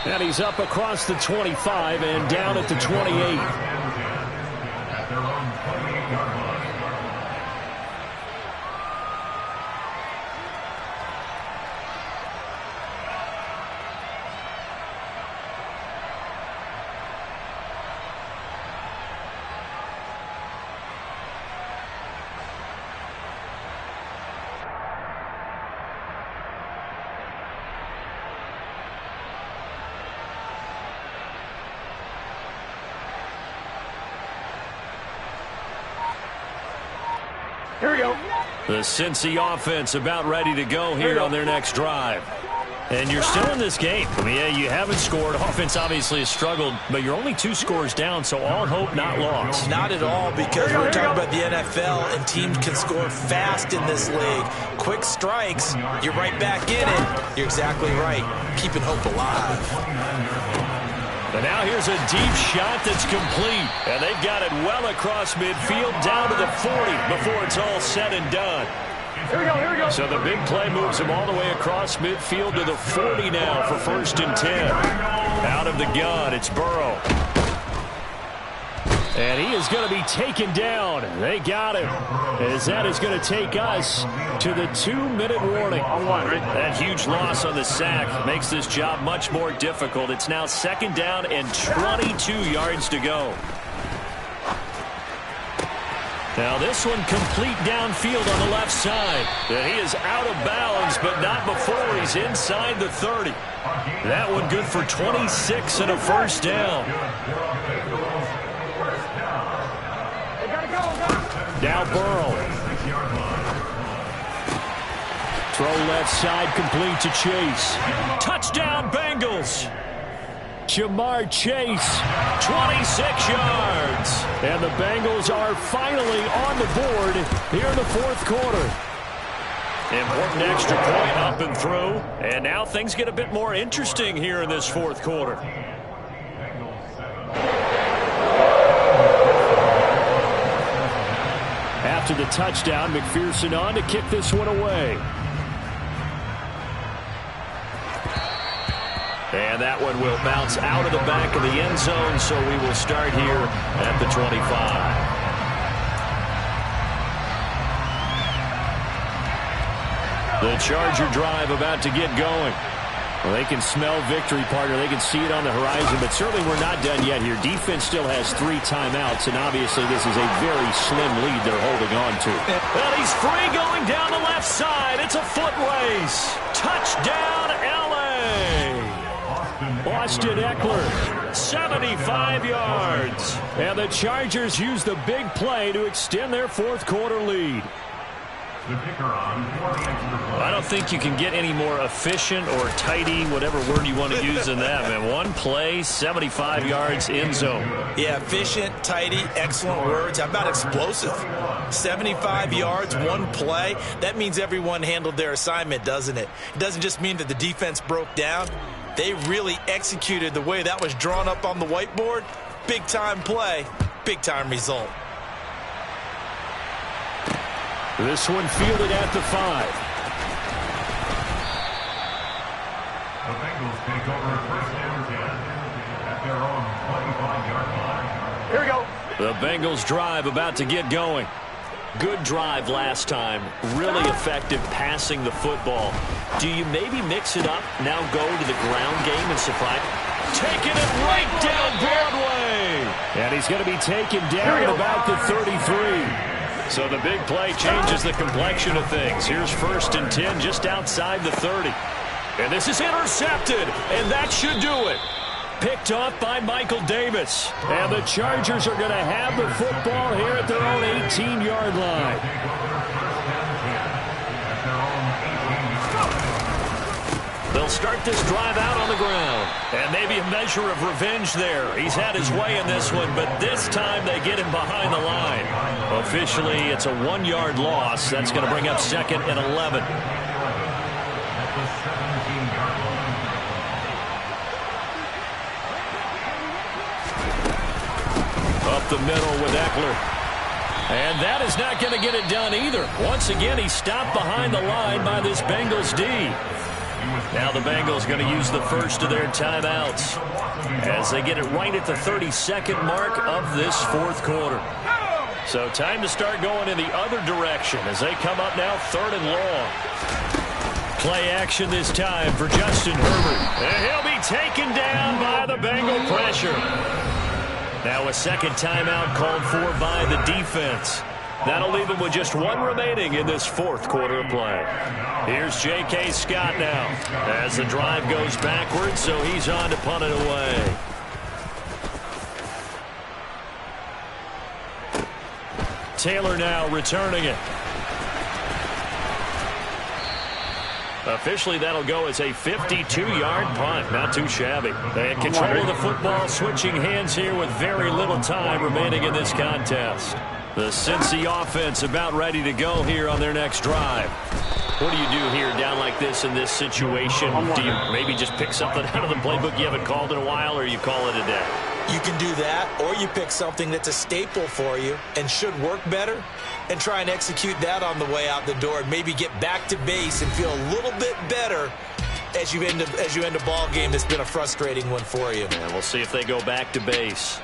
And he's up across the 25 and down at the 28. At their own 28-yard line. Here we go. The Cincy offense about ready to go here on their next drive. And you're still in this game. I mean, yeah, you haven't scored. Offense obviously has struggled, but you're only 2 scores down, so all hope not lost. Not at all, because we're talking about the NFL, and teams can score fast in this league. Quick strikes, you're right back in it. You're exactly right. Keeping hope alive. And now here's a deep shot that's complete. And they've got it well across midfield down to the 40 before it's all said and done. Here we go. So the big play moves him all the way across midfield to the 40 now for 1st and 10. Out of the gun, it's Burrow. And he is going to be taken down. They got him. As that is going to take us to the 2-minute warning. That huge loss on the sack makes this job much more difficult. It's now 2nd down and 22 yards to go. Now this one complete downfield on the left side. And he is out of bounds, but not before he's inside the 30. That one good for 26 and a 1st down. Now Burrow. Throw left side complete to Chase. Touchdown Bengals. Jamar Chase, 26 yards. And the Bengals are finally on the board here in the 4th quarter. Important extra point up and through. And now things get a bit more interesting here in this 4th quarter. After the touchdown, McPherson on to kick this one away. And that one will bounce out of the back of the end zone, so we will start here at the 25. The Charger drive about to get going. Well, they can smell victory, partner. They can see it on the horizon, but certainly we're not done yet here. Defense still has 3 timeouts, and obviously this is a very slim lead they're holding on to. And he's free going down the left side. It's a foot race. Touchdown, L.A. Austin Eckler, 75 yards. And the Chargers use the big play to extend their 4th quarter lead. I don't think you can get any more efficient or tidy, whatever word you want to use in that, man. One play, 75 yards, end zone. Yeah, efficient, tidy, excellent words. How about explosive? 75 yards, one play. That means everyone handled their assignment, doesn't it? It doesn't just mean that the defense broke down. They really executed the way that was drawn up on the whiteboard. Big-time play, big-time result. This one fielded at the 5. The Bengals take over 1st and 10 at their own 25-yard line. Here we go. The Bengals drive about to get going. Good drive last time. Really effective passing the football. Do you maybe mix it up, now go to the ground game and surprise? Taking it right down Broadway. And he's going to be taken down at about the 33. So the big play changes the complexion of things. Here's 1st and 10 just outside the 30. And this is intercepted, and that should do it. Picked off by Michael Davis. And the Chargers are going to have the football here at their own 18-yard line. They'll start this drive out on the ground. And maybe a measure of revenge there. He's had his way in this one, but this time they get him behind the line. Officially, it's a 1-yard loss. That's going to bring up 2nd and 11. Up the middle with Eckler. And that is not going to get it done either. Once again, he's stopped behind the line by this Bengals D. Now the Bengals going to use the first of their timeouts as they get it right at the 32nd mark of this 4th quarter. So time to start going in the other direction as they come up now 3rd and long. Play action this time for Justin Herbert. And he'll be taken down by the Bengal pressure. Now a second timeout called for by the defense. That'll leave him with just 1 remaining in this 4th quarter of play. Here's J.K. Scott now as the drive goes backwards, so he's on to punt it away. Taylor now returning it. Officially, that'll go as a 52-yard punt. Not too shabby. And control of the football, switching hands here with very little time remaining in this contest. The Cincy offense about ready to go here on their next drive. What do you do here down like this in this situation? Do you maybe just pick something out of the playbook you haven't called in a while, or you call it a day? You can do that, or you pick something that's a staple for you and should work better and try and execute that on the way out the door and maybe get back to base and feel a little bit better as you end a ball game that's been a frustrating one for you. And we'll see if they go back to base.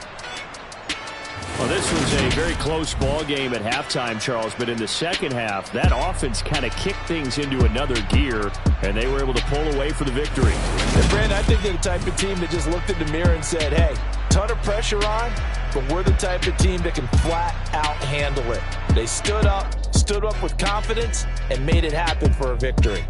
Well, this was a very close ball game at halftime, Charles, but in the second half, that offense kind of kicked things into another gear, and they were able to pull away for the victory. And Brandon, I think they're the type of team that just looked in the mirror and said, hey, ton of pressure on, but we're the type of team that can flat out handle it. They stood up with confidence, and made it happen for a victory.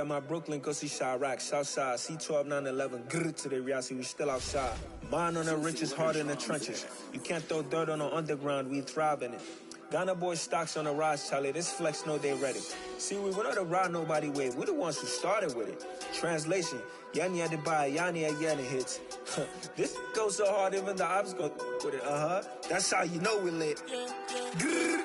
My Brooklyn, go see Chirac, Southside, C12, 911, grrr to the reality, we still outside. Mine on the riches, hard in the trenches. You can't throw dirt on the underground, we thrive in it. Ghana boys stocks on the rise, Charlie, this flex know they ready. See, we went on the ride nobody wave, we the ones who started with it. Translation, Yanni had to buy, Yanni had Yanni hits. This goes so hard, even the ops go with it, That's how you know we lit. Grrr,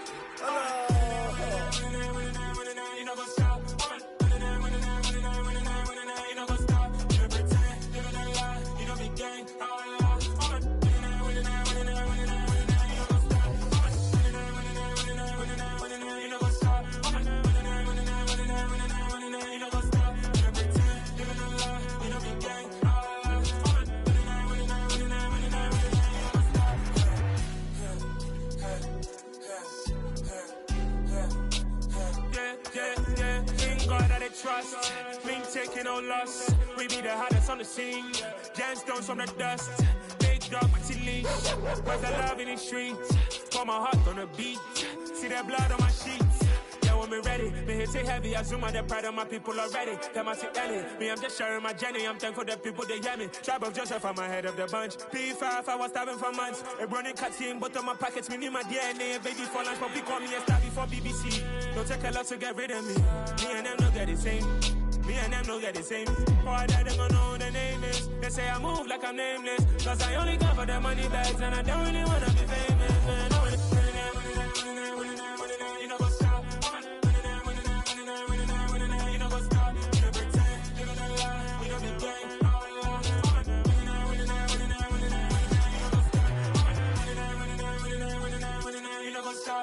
trust, been taking no loss. we be the hottest on the scene. Gemstones from the dust. Big dog, pretty leash. Where's the love in the streets? Pour my heart on the beat. See that blood on my sheets. Yeah, when me ready, me hit it heavy. I zoom out the pride of my people already. Them I see Ellie. Me, I'm just sharing my journey. I'm thankful the people they hear me. Tribe of Joseph, I'm ahead of the bunch. P5, I was starving for months. A running cut team, but on my pockets, me need my DNA. Baby for lunch, but we call me a star before BBC. Don't take a lot to get rid of me. Me and them don't get the same. Me and them don't get the same. Boy, that them gonna know who the name is. They say I move like I'm nameless. Cause I only come for the money bags and I don't really wanna be famous, man. You know what's up? You know what's up? You know pretend, you know the lie, you know the game. You know what's up?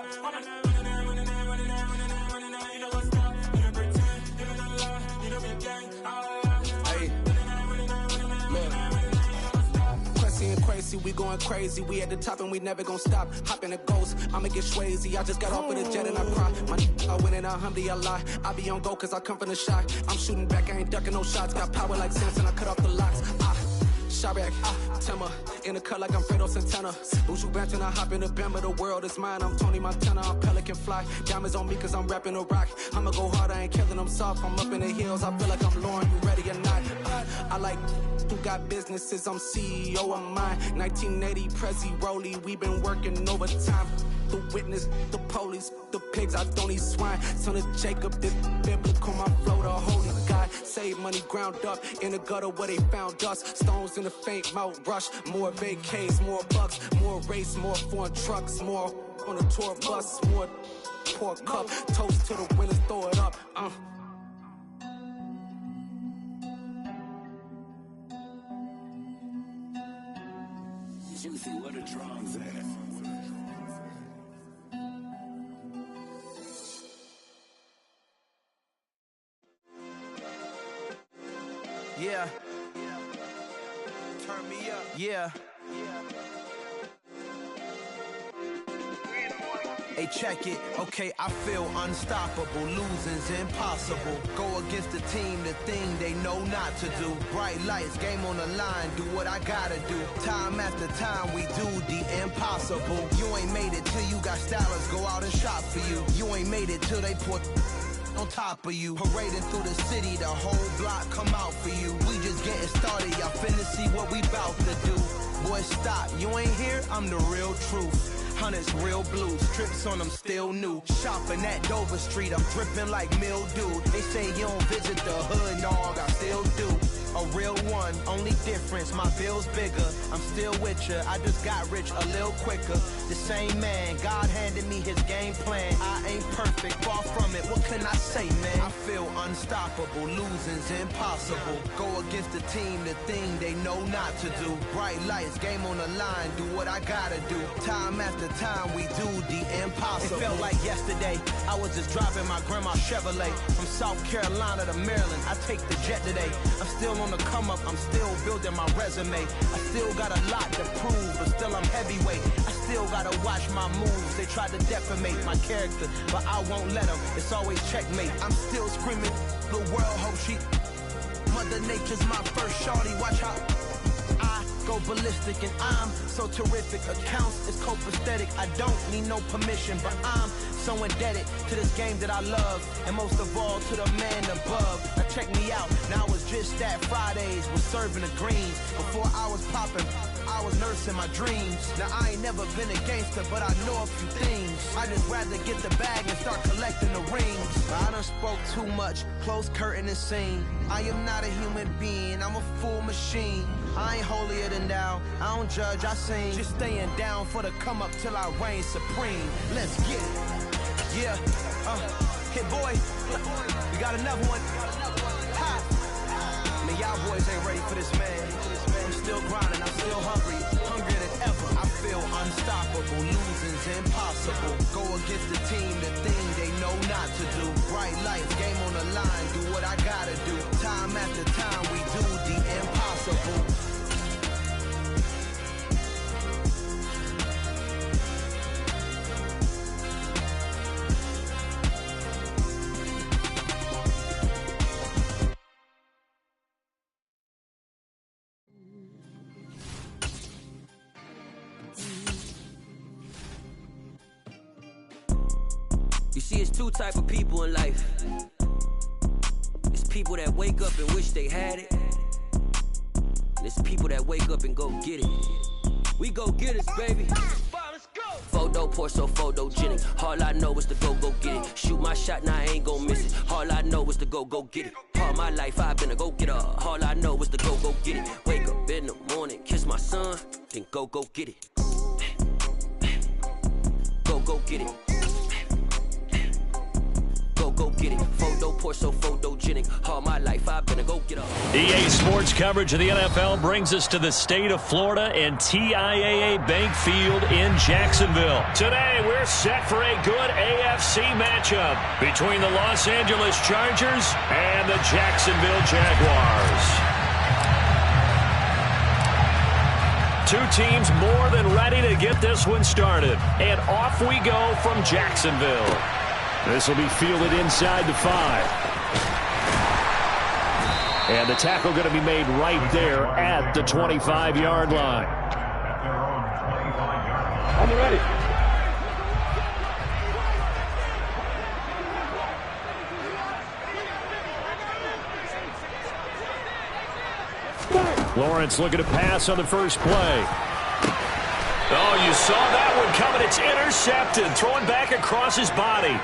Crazy, we going crazy. We at the top and we never gonna stop. Hop in a ghost, I'ma get swayzy. I just got off with a jet and I cry. I win in a Humvee, I lie. I be on go cause I come from the shot. I'm shooting back, I ain't ducking no shots. Got power like Samson, I cut off the locks. Shabak, Timmer, in the cut like I'm Fredo Santana. Buju Banton, I hop in the Bama, the world is mine. I'm Tony Montana, I'm Pelican Fly. Diamonds on me cause I'm rapping a rock. I'ma go hard, I ain't killing them soft. I'm up in the hills, I feel like I'm Lauren, you ready or not? I like who got businesses, I'm CEO of mine. 1980 Prezi Rolly, we been working overtime. The witness, the police, the pigs, I don't eat swine. Son of Jacob, this biblical, my flow, the holy God. Save money ground up in the gutter where they found us. Stones in the faint mouth rush. More vacays, more bucks, more race, more foreign trucks, more on a tour bus, more pour cup. Toast to the winners, throw it up. Juicy, where the drums at? Yeah. Turn me up. Yeah. Hey, check it. Okay, I feel unstoppable. Losing's impossible. Go against the team, the thing they know not to do. Bright lights, game on the line, do what I gotta do. Time after time, we do the impossible. You ain't made it till you got stylers go out and shop for you. You ain't made it till they put on top of you. Parading through the city, the whole block come out for you. We just getting started, y'all finna see what we bout to do. Boy, stop, you ain't here, I'm the real truth. Hundreds real blue, strips on them still new. Shopping at Dover Street, I'm dripping like mildew. They say you don't visit the hood, dog, I still do. A real one, only difference, my bill's bigger. I'm still with ya, I just got rich a little quicker. The same man, God handed me his game plan. I ain't perfect, far from it, what can I say, man? I feel unstoppable, losing's impossible. Go against the team, the thing they know not to do. Bright lights, game on the line, do what I gotta do. Time after time, we do the impossible. It felt like yesterday, I was just driving my grandma's Chevrolet. From South Carolina to Maryland, I take the jet today. I'm still on the come up, I'm still building my resume. I still got a lot to prove, but still I'm heavyweight. I still gotta watch my moves. They tried to defamate my character, but I won't let them. It's always checkmate. I'm still screaming, the world hope she. Mother Nature's my first shorty, watch how I go ballistic and I'm so terrific. Accounts is copacetic, I don't need no permission, but I'm so indebted to this game that I love, and most of all to the man above. Now check me out, now it's just that Fridays was serving the greens. Before I was popping, I was nursing my dreams. Now I ain't never been a gangster, but I know a few things. I just rather get the bag and start collecting the rings. I done spoke too much, close curtain and scene. I am not a human being, I'm a full machine. I ain't holier than thou, I don't judge, I sing. Just staying down for the come up till I reign supreme. Let's get it. Yeah, hey boy, we got another one. Ha. Man, y'all boys ain't ready for this, man. I'm still grinding, I'm still hungry, hungrier than ever. I feel unstoppable, losing's impossible. Go against the team, the thing they know not to do. Bright lights, game on the line, do what I gotta do. Time after time, we do the impossible. See, it's two type of people in life. It's people that wake up and wish they had it. And it's people that wake up and go get it. We go get it, baby. Photo, Porso, photogenic. All I know is to go get it. Shoot my shot, now I ain't gon' miss it. All I know is to go get it. All my life I've been a go-getter. All I know is to go get it. Wake up in the morning, kiss my son, then go get it. Go get it. Go get it. Photo, Porso, photogenic. All my life I've been a go-getter. EA Sports coverage of the NFL brings us to the state of Florida and TIAA Bank Field in Jacksonville. Today, we're set for a good AFC matchup between the Los Angeles Chargers and the Jacksonville Jaguars. Two teams more than ready to get this one started. And off we go from Jacksonville. This will be fielded inside the 5. And the tackle going to be made right there at the 25-yard line. I'm ready. Lawrence looking to pass on the first play. Oh, you saw that one coming. It's intercepted. Throwing back across his body.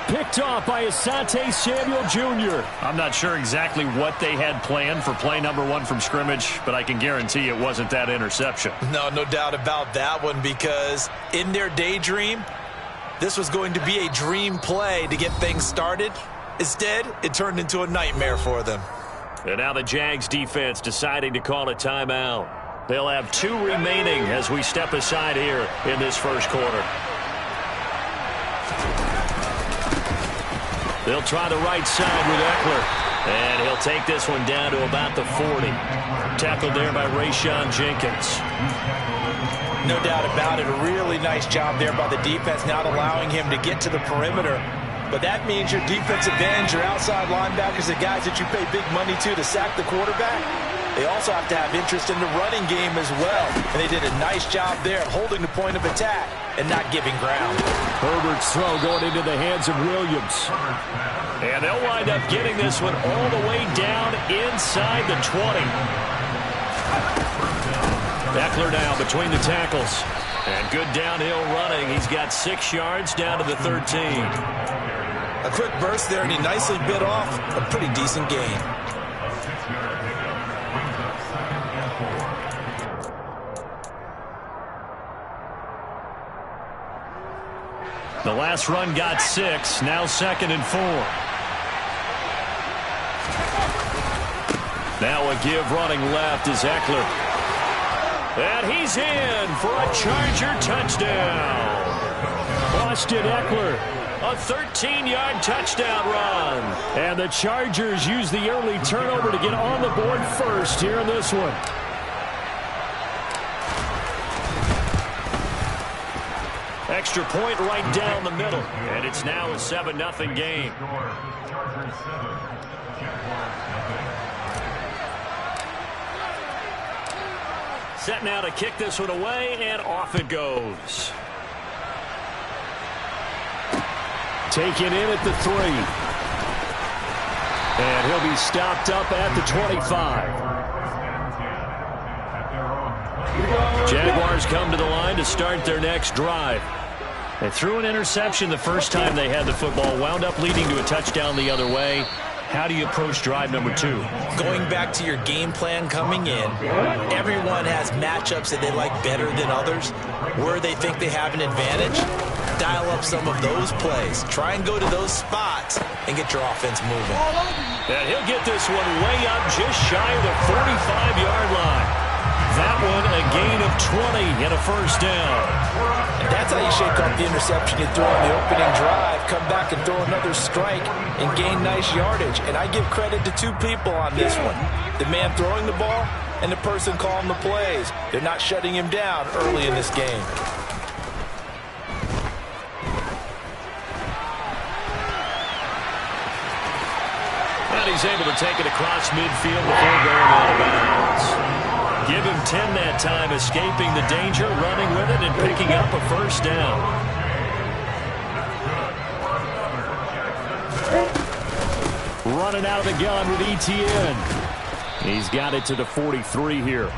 Picked off by Asante Samuel Jr. I'm not sure exactly what they had planned for play number 1 from scrimmage, but I can guarantee it wasn't that interception. No doubt about that one, because in their daydream, this was going to be a dream play to get things started. Instead, it turned into a nightmare for them. And now the Jags defense deciding to call a timeout. They'll have 2 remaining as we step aside here in this first quarter. They'll try the right side with Eckler. And he'll take this one down to about the 40. Tackled there by Rayshon Jenkins. No doubt about it. A really nice job there by the defense, not allowing him to get to the perimeter. But that means your defensive ends, your outside linebackers, the guys that you pay big money to sack the quarterback, they also have to have interest in the running game as well. And they did a nice job there holding the point of attack and not giving ground. Herbert's throw going into the hands of Williams. And they'll wind up getting this one all the way down inside the 20. Eckler now between the tackles. And good downhill running. He's got 6 yards down to the 13. A quick burst there, and he nicely bit off a pretty decent gain. The last run got 6, now 2nd and 4. Now a give running left is Eckler. And he's in for a Charger touchdown. Austin Eckler. A 13-yard touchdown run. And the Chargers use the early turnover to get on the board first here in this one. Extra point right down the middle. And it's now a 7-0 game. Set now to kick this one away, and off it goes. Taken in at the 3. And he'll be stopped up at the 25. Jaguars come to the line to start their next drive. They threw an interception the first time they had the football, wound up leading to a touchdown the other way. How do you approach drive number 2? Going back to your game plan coming in, everyone has matchups that they like better than others. Where they think they have an advantage, dial up some of those plays. Try and go to those spots and get your offense moving. And he'll get this one way up just shy of the 45-yard line. That one a gain of 20 and a first down. And that's how you shake off the interception you throw on the opening drive, come back and throw another strike and gain nice yardage. And I give credit to 2 people on this one. The man throwing the ball and the person calling the plays. They're not shutting him down early in this game. And he's able to take it across midfield before going out of bounds. Give him 10 that time, escaping the danger, running with it, and picking up a first down. running out of the gun with Etienne. He's got it to the 43 here.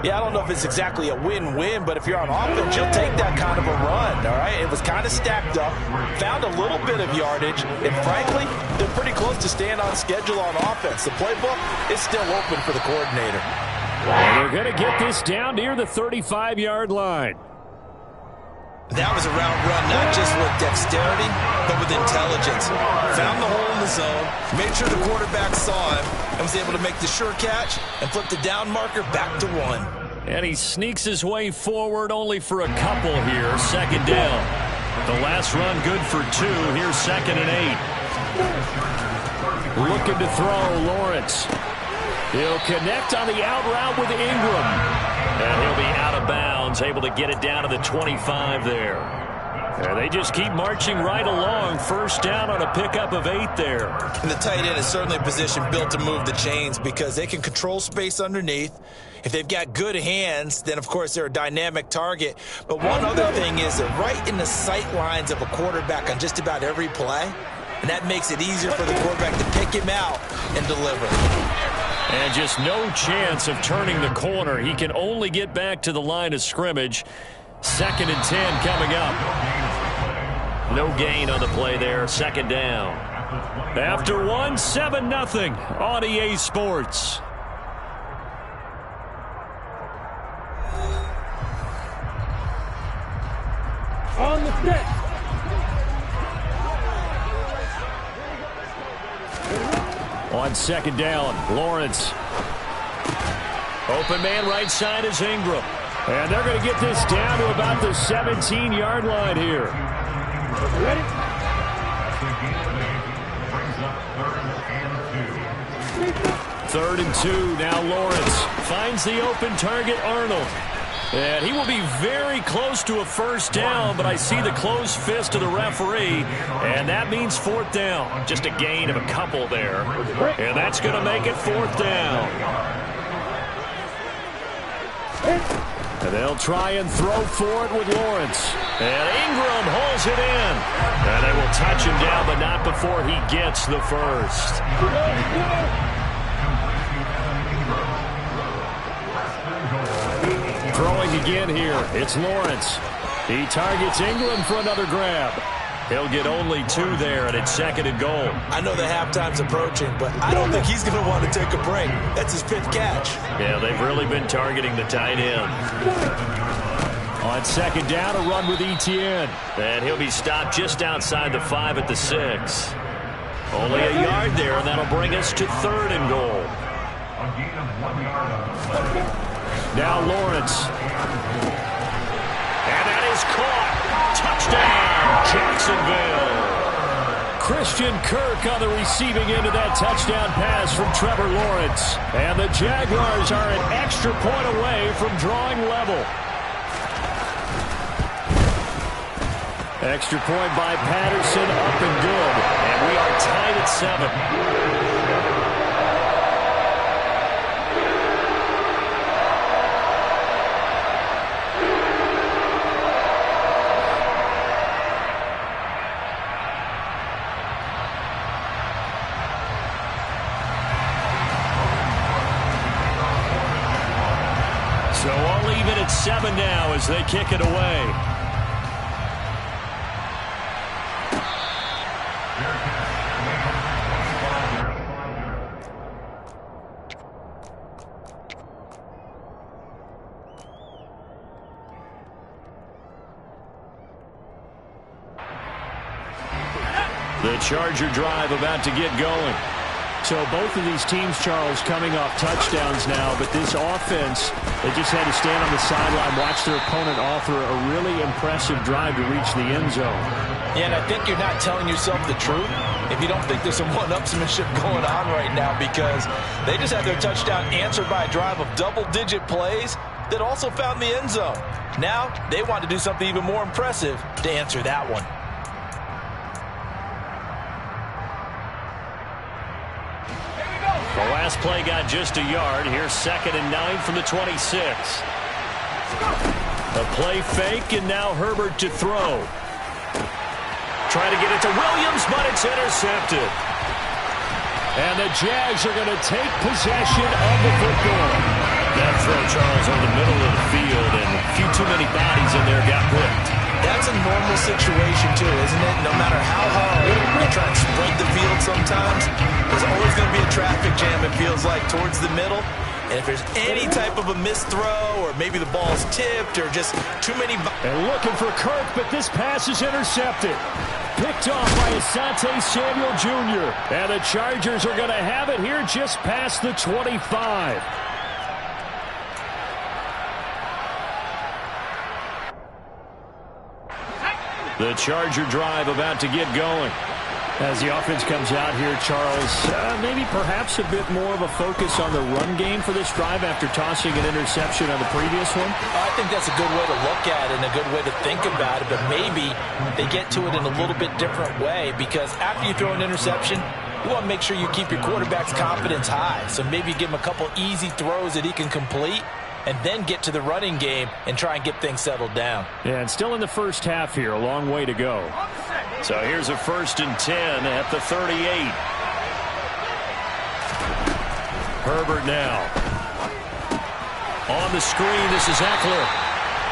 Yeah, I don't know if it's exactly a win-win, but if you're on offense, you'll take that kind of a run, all right? It was kind of stacked up, found a little bit of yardage, and frankly, they're pretty close to staying on schedule on offense. The playbook is still open for the coordinator. And they're going to get this down near the 35-yard line. That was a route run, not just with dexterity, but with intelligence. Found the hole in the zone, made sure the quarterback saw him, and was able to make the sure catch and flip the down marker back to 1. And he sneaks his way forward only for a couple here. Second down. The last run good for 2. Here's 2nd and 8. Looking to throw, Lawrence. He'll connect on the out route with Ingram. And he'll be out of bounds, able to get it down to the 25 there. And they just keep marching right along. First down on a pickup of 8 there. And the tight end is certainly a position built to move the chains because they can control space underneath. If they've got good hands, then, of course, they're a dynamic target. But one other thing is they're right in the sight lines of a quarterback on just about every play. And that makes it easier for the quarterback to pick him out and deliver. And just no chance of turning the corner. He can only get back to the line of scrimmage. 2nd and 10 coming up. No gain on the play there. 2nd down. After 1, 7-0 on EA Sports. On the set. On 2nd down, Lawrence. Open man right side is Ingram. And they're going to get this down to about the 17-yard line here. Ready? 3rd and 2. Now Lawrence finds the open target, Arnold. And he will be very close to a first down, but I see the closed fist of the referee, and that means 4th down. Just a gain of a couple there. And that's going to make it 4th down. And they'll try and throw for it with Lawrence. And Ingram hauls it in. And they will touch him down, but not before he gets the first. Throwing again here. It's Lawrence. He targets Ingram for another grab. He'll get only 2 there, and it's 2nd and goal. I know the halftime's approaching, but I don't think he's going to want to take a break. That's his 5th catch. Yeah, they've really been targeting the tight end. On 2nd down, a run with Etienne. And he'll be stopped just outside the 5 at the 6. Only a yard there, and that'll bring us to 3rd and goal. Now Lawrence. And that is caught. Touchdown, Jacksonville. Christian Kirk on the receiving end of that touchdown pass from Trevor Lawrence. And the Jaguars are an extra point away from drawing level. Extra point by Patterson, up and good. And we are tied at 7. So all even at 7 now as they kick it away. The Charger drive about to get going. So both of these teams, Charles, coming off touchdowns now, but this offense, they just had to stand on the sideline, watch their opponent offer a really impressive drive to reach the end zone. Yeah, and I think you're not telling yourself the truth if you don't think there's some one-upsmanship going on right now, because they just had their touchdown answered by a drive of double-digit plays that also found the end zone. Now they want to do something even more impressive to answer that one. The last play got just a yard. Here's 2nd and 9 from the 26. A play fake, and now Herbert to throw. Trying to get it to Williams, but it's intercepted. And the Jags are going to take possession of the football. That throw, Charles, on the middle of the field, and a few too many bodies in there got picked. That's a normal situation, too, isn't it? No matter how hard you try and spread the field sometimes, there's always going to be a traffic jam, it feels like, towards the middle. And if there's any type of a missed throw, or maybe the ball's tipped, or just too many... And looking for Kirk, but this pass is intercepted. Picked off by Asante Samuel Jr. And the Chargers are going to have it here just past the 25. The Charger drive about to get going. As the offense comes out here, Charles, maybe perhaps a bit more of a focus on the run game for this drive after tossing an interception on the previous one? I think that's a good way to look at it and a good way to think about it, but maybe they get to it in a little bit different way, because after you throw an interception, you want to make sure you keep your quarterback's confidence high. So maybe give him a couple easy throws that he can complete, and then get to the running game and try and get things settled down. Yeah, and still in the first half here, a long way to go. So here's a 1st and 10 at the 38. Herbert now. On the screen, this is Eckler.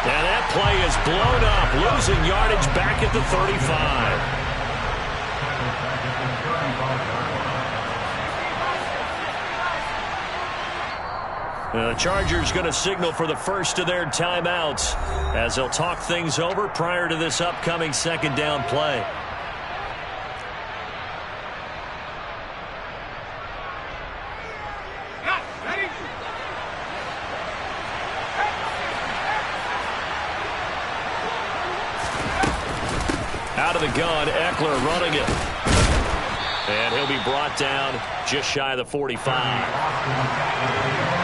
And that play is blown up, losing yardage back at the 35. The Chargers going to signal for the first of their timeouts as they'll talk things over prior to this upcoming 2nd down play. Out of the gun, Eckler running it. And he'll be brought down just shy of the 45.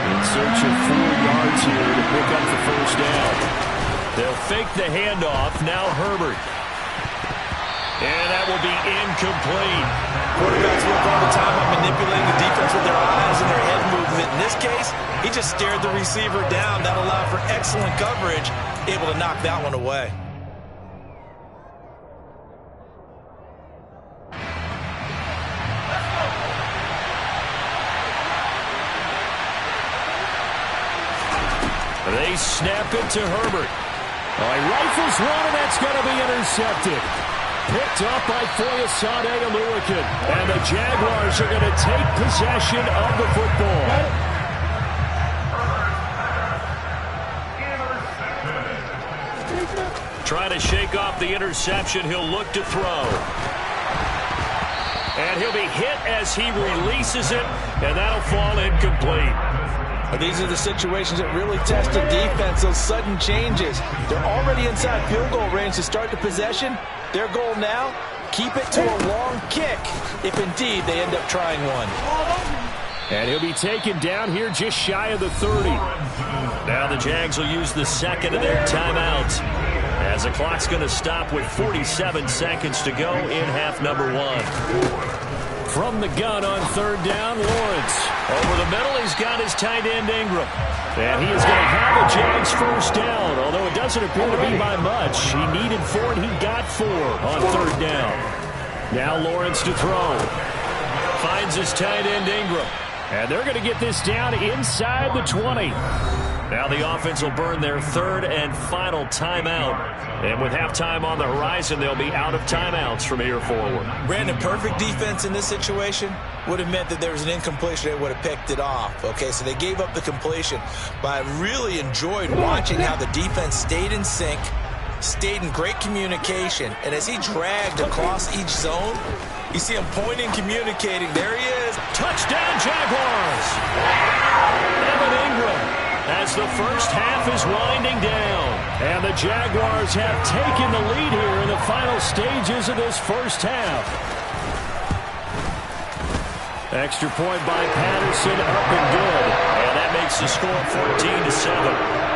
In search of 4 yards here to pick up the first down. They'll fake the handoff. Now Herbert. And that will be incomplete. Quarterbacks work all the time on manipulating the defense with their eyes and their head movement. In this case, he just stared the receiver down. That allowed for excellent coverage, able to knock that one away. They snap it to Herbert. He rifles one, and that's going to be intercepted. Picked up by Foyesade Oluwakin. And the Jaguars are going to take possession of the football. Trying to shake off the interception. He'll look to throw. And he'll be hit as he releases it, and that'll fall incomplete. These are the situations that really test a defense, those sudden changes. They're already inside field goal range to start the possession. Their goal now, keep it to a long kick, if indeed they end up trying one. And he'll be taken down here just shy of the 30. Now the Jags will use the 2nd of their timeouts, as the clock's going to stop with 47 seconds to go in half number 1. From the gun on 3rd down, Lawrence. Over the middle, he's got his tight end, Ingram. And he is going to have a Jags first down, although it doesn't appear to be by much. He needed 4, and he got 4 on 3rd down. Now Lawrence to throw. Finds his tight end, Ingram. And they're going to get this down inside the 20. Now the offense will burn their 3rd and final timeout. And with halftime on the horizon, they'll be out of timeouts from here forward. Brandon, perfect defense in this situation would have meant that there was an incompletion. They would have picked it off. Okay, so they gave up the completion. But I really enjoyed watching how the defense stayed in sync, stayed in great communication. And as he dragged across each zone, you see him pointing, communicating. There he is. Touchdown, Jaguars. Evan Ingram, as the first half is winding down. And the Jaguars have taken the lead here in the final stages of this first half. Extra point by Patterson, up and good. And that makes the score 14-7.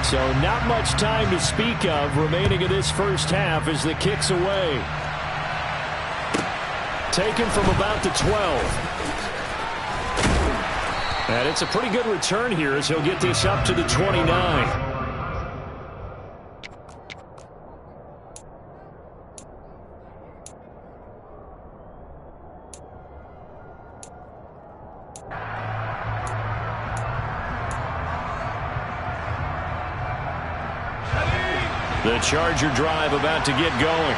So not much time to speak of remaining in this first half as the kick's away. taken from about the 12. And it's a pretty good return here as he'll get this up to the 29. The Charger drive about to get going.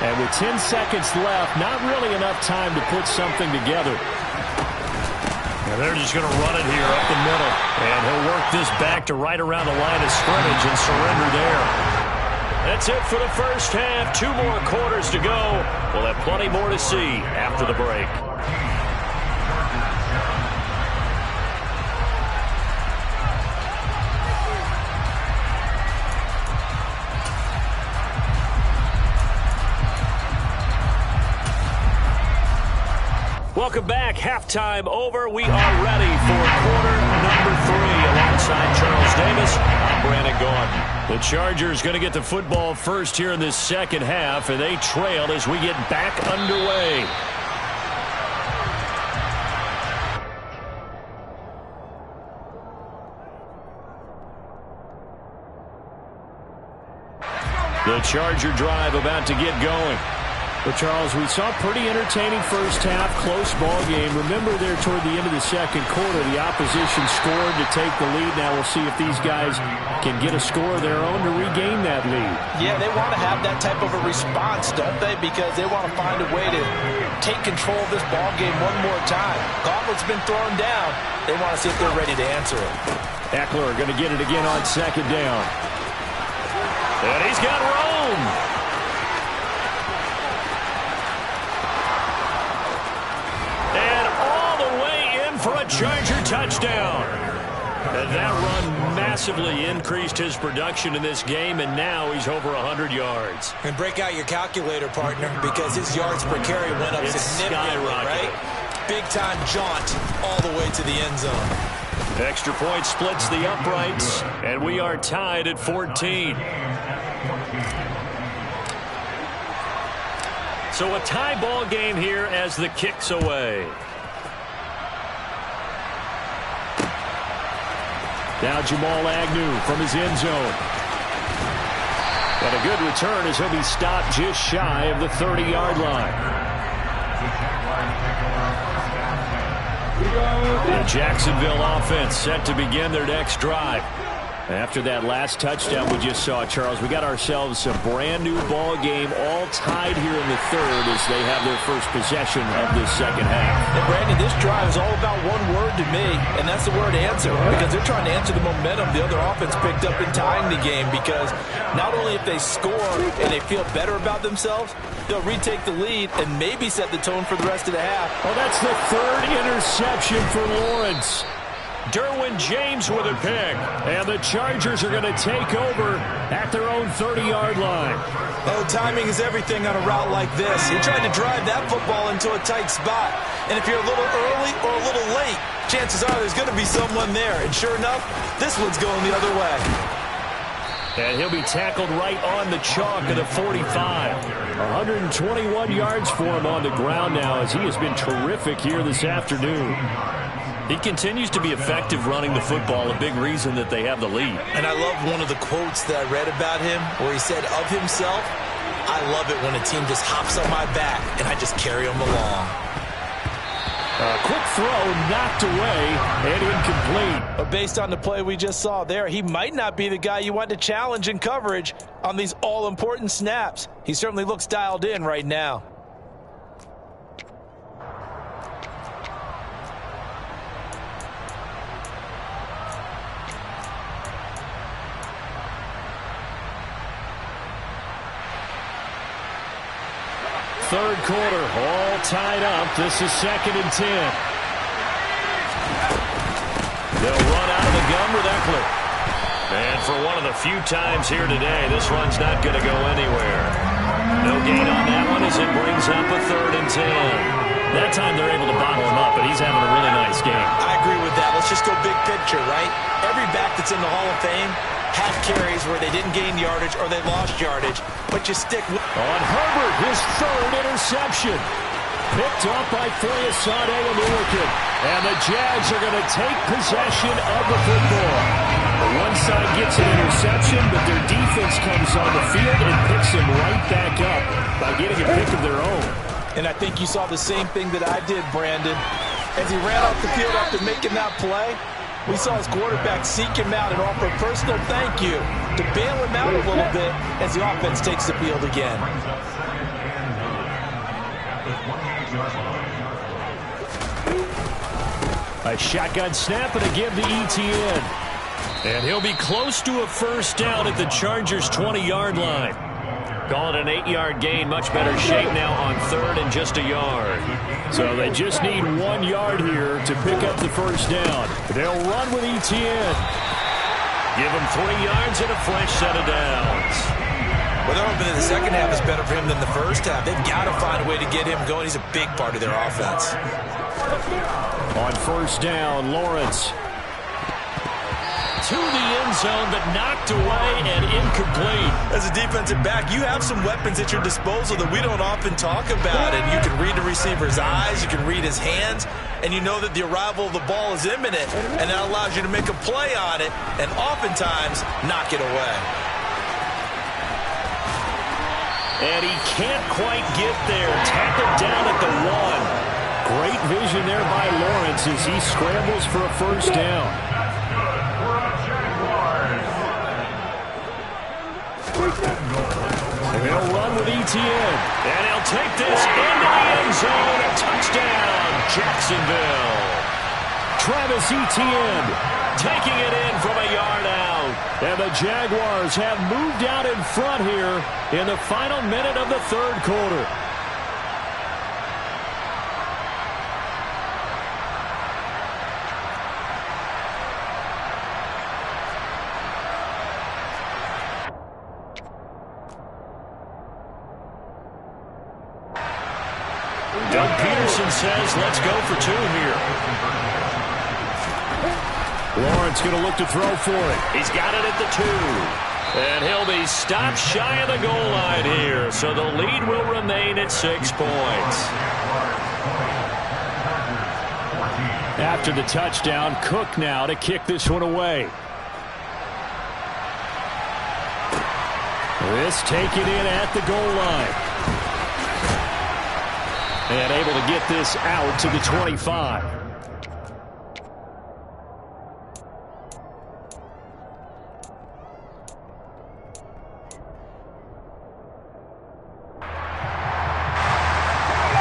And with 10 seconds left, not really enough time to put something together. And they're just going to run it here up the middle. And he'll work this back to right around the line of scrimmage and surrender there. That's it for the first half. 2 more quarters to go. We'll have plenty more to see after the break. Welcome back. Halftime over. We are ready for quarter number 3. Alongside Charles Davis, I'm Brandon Gaudin. The Chargers going to get the football first here in this second half, and they trail as we get back underway. The Charger drive about to get going. But, Charles, we saw a pretty entertaining first half, close ball game. Remember there toward the end of the second quarter, the opposition scored to take the lead. Now we'll see if these guys can get a score of their own to regain that lead. Yeah, they want to have that type of a response, don't they? Because they want to find a way to take control of this ball game one more time. Gauntlet's been thrown down. They want to see if they're ready to answer it. Eckler going to get it again on second down. And he's got Rome. For a Charger touchdown. And that run massively increased his production in this game, and now he's over 100 yards. And break out your calculator, partner, because his yards per carry went up significantly, right? Big-time jaunt all the way to the end zone. Extra point splits the uprights, and we are tied at 14. So a tie ball game here as the kick's away. Now Jamal Agnew from his end zone. And a good return as he'll be stopped just shy of the 30-yard line. The Jacksonville offense set to begin their next drive. After that last touchdown we just saw, Charles, we got ourselves a brand-new ball game, all tied here in the third as they have their first possession of this second half. And, Brandon, this drive is all about one word to me, and that's the word answer, because they're trying to answer the momentum the other offense picked up in tying the game, because not only if they score and they feel better about themselves, they'll retake the lead and maybe set the tone for the rest of the half. Oh, that's the third interception for Lawrence. Derwin James with a pick. And the Chargers are going to take over at their own 30-yard line. Oh, timing is everything on a route like this. He tried to drive that football into a tight spot. And if you're a little early or a little late, chances are there's going to be someone there. And sure enough, this one's going the other way. And he'll be tackled right on the chalk at the 45. 121 yards for him on the ground now as he has been terrific here this afternoon. He continues to be effective running the football, a big reason that they have the lead. And I love one of the quotes that I read about him where he said of himself, I love it when a team just hops on my back and I just carry them along. A quick throw knocked away and incomplete. But based on the play we just saw there, he might not be the guy you want to challenge in coverage on these all-important snaps. He certainly looks dialed in right now. Third quarter, all tied up. This is 2nd and 10. They'll run out of the gun with Eckler. And for one of the few times here today, this run's not going to go anywhere. No gain on that one as it brings up a 3rd and 10. That time they're able to bottle him up, but he's having a really nice game. I agree with that. Let's just go big picture, right? Every back that's in the Hall of Fame had carries where they didn't gain yardage or they lost yardage, but you stick with. On Herbert, his 3rd interception. Picked up by Foyesade American. And the Jags are going to take possession of the football. One side gets an interception, but their defense comes on the field and picks him right back up by getting a pick of their own. And I think you saw the same thing that I did, Brandon. As he ran off the field after making that play, we saw his quarterback seek him out and offer a personal thank you to bail him out a little bit as the offense takes the field again. A shotgun snap and a give to Etienne. And he'll be close to a first down at the Chargers' 20-yard line. Call it an 8-yard gain. Much better shape now on third and just a yard. So they just need 1 yard here to pick up the first down. They'll run with Etienne. Give him 3 yards and a fresh set of downs. Well, they're hoping that the second half is better for him than the first half. They've got to find a way to get him going. He's a big part of their offense. On first down, Lawrence. To the end zone, but knocked away and incomplete. As a defensive back, you have some weapons at your disposal that we don't often talk about. And you can read the receiver's eyes, you can read his hands, and you know that the arrival of the ball is imminent. And that allows you to make a play on it and oftentimes knock it away. And he can't quite get there. Tackled down at the 1. Great vision there by Lawrence as he scrambles for a first down. And they'll run with Etienne. And he'll take this into the end zone. A touchdown, Jacksonville. Travis Etienne taking it in from a yard out. And the Jaguars have moved out in front here in the final minute of the third quarter. Doug Peterson says, let's go for 2 here. Lawrence going to look to throw for it. He's got it at the 2. And he'll be stopped shy of the goal line here. So the lead will remain at 6 points. After the touchdown, Cook now to kick this one away. This taken in at the goal line. And able to get this out to the 25.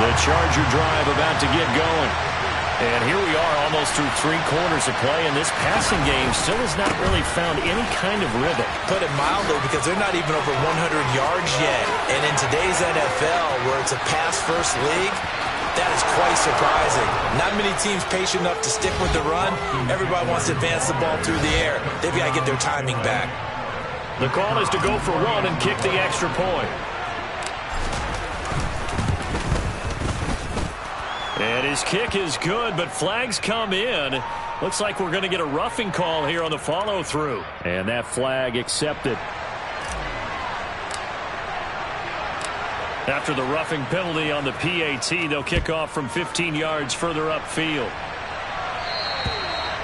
The Charger drive about to get going. And here we are almost through 3 quarters of play, and this passing game still has not really found any kind of rhythm. Put it mildly, because they're not even over 100 yards yet. And in today's NFL, where it's a pass-first league, that is quite surprising. Not many teams patient enough to stick with the run. Everybody wants to advance the ball through the air. They've got to get their timing back. The call is to go for 1 and kick the extra point. And his kick is good, but flags come in. Looks like we're going to get a roughing call here on the follow-through. And that flag accepted. After the roughing penalty on the PAT, they'll kick off from 15 yards further upfield.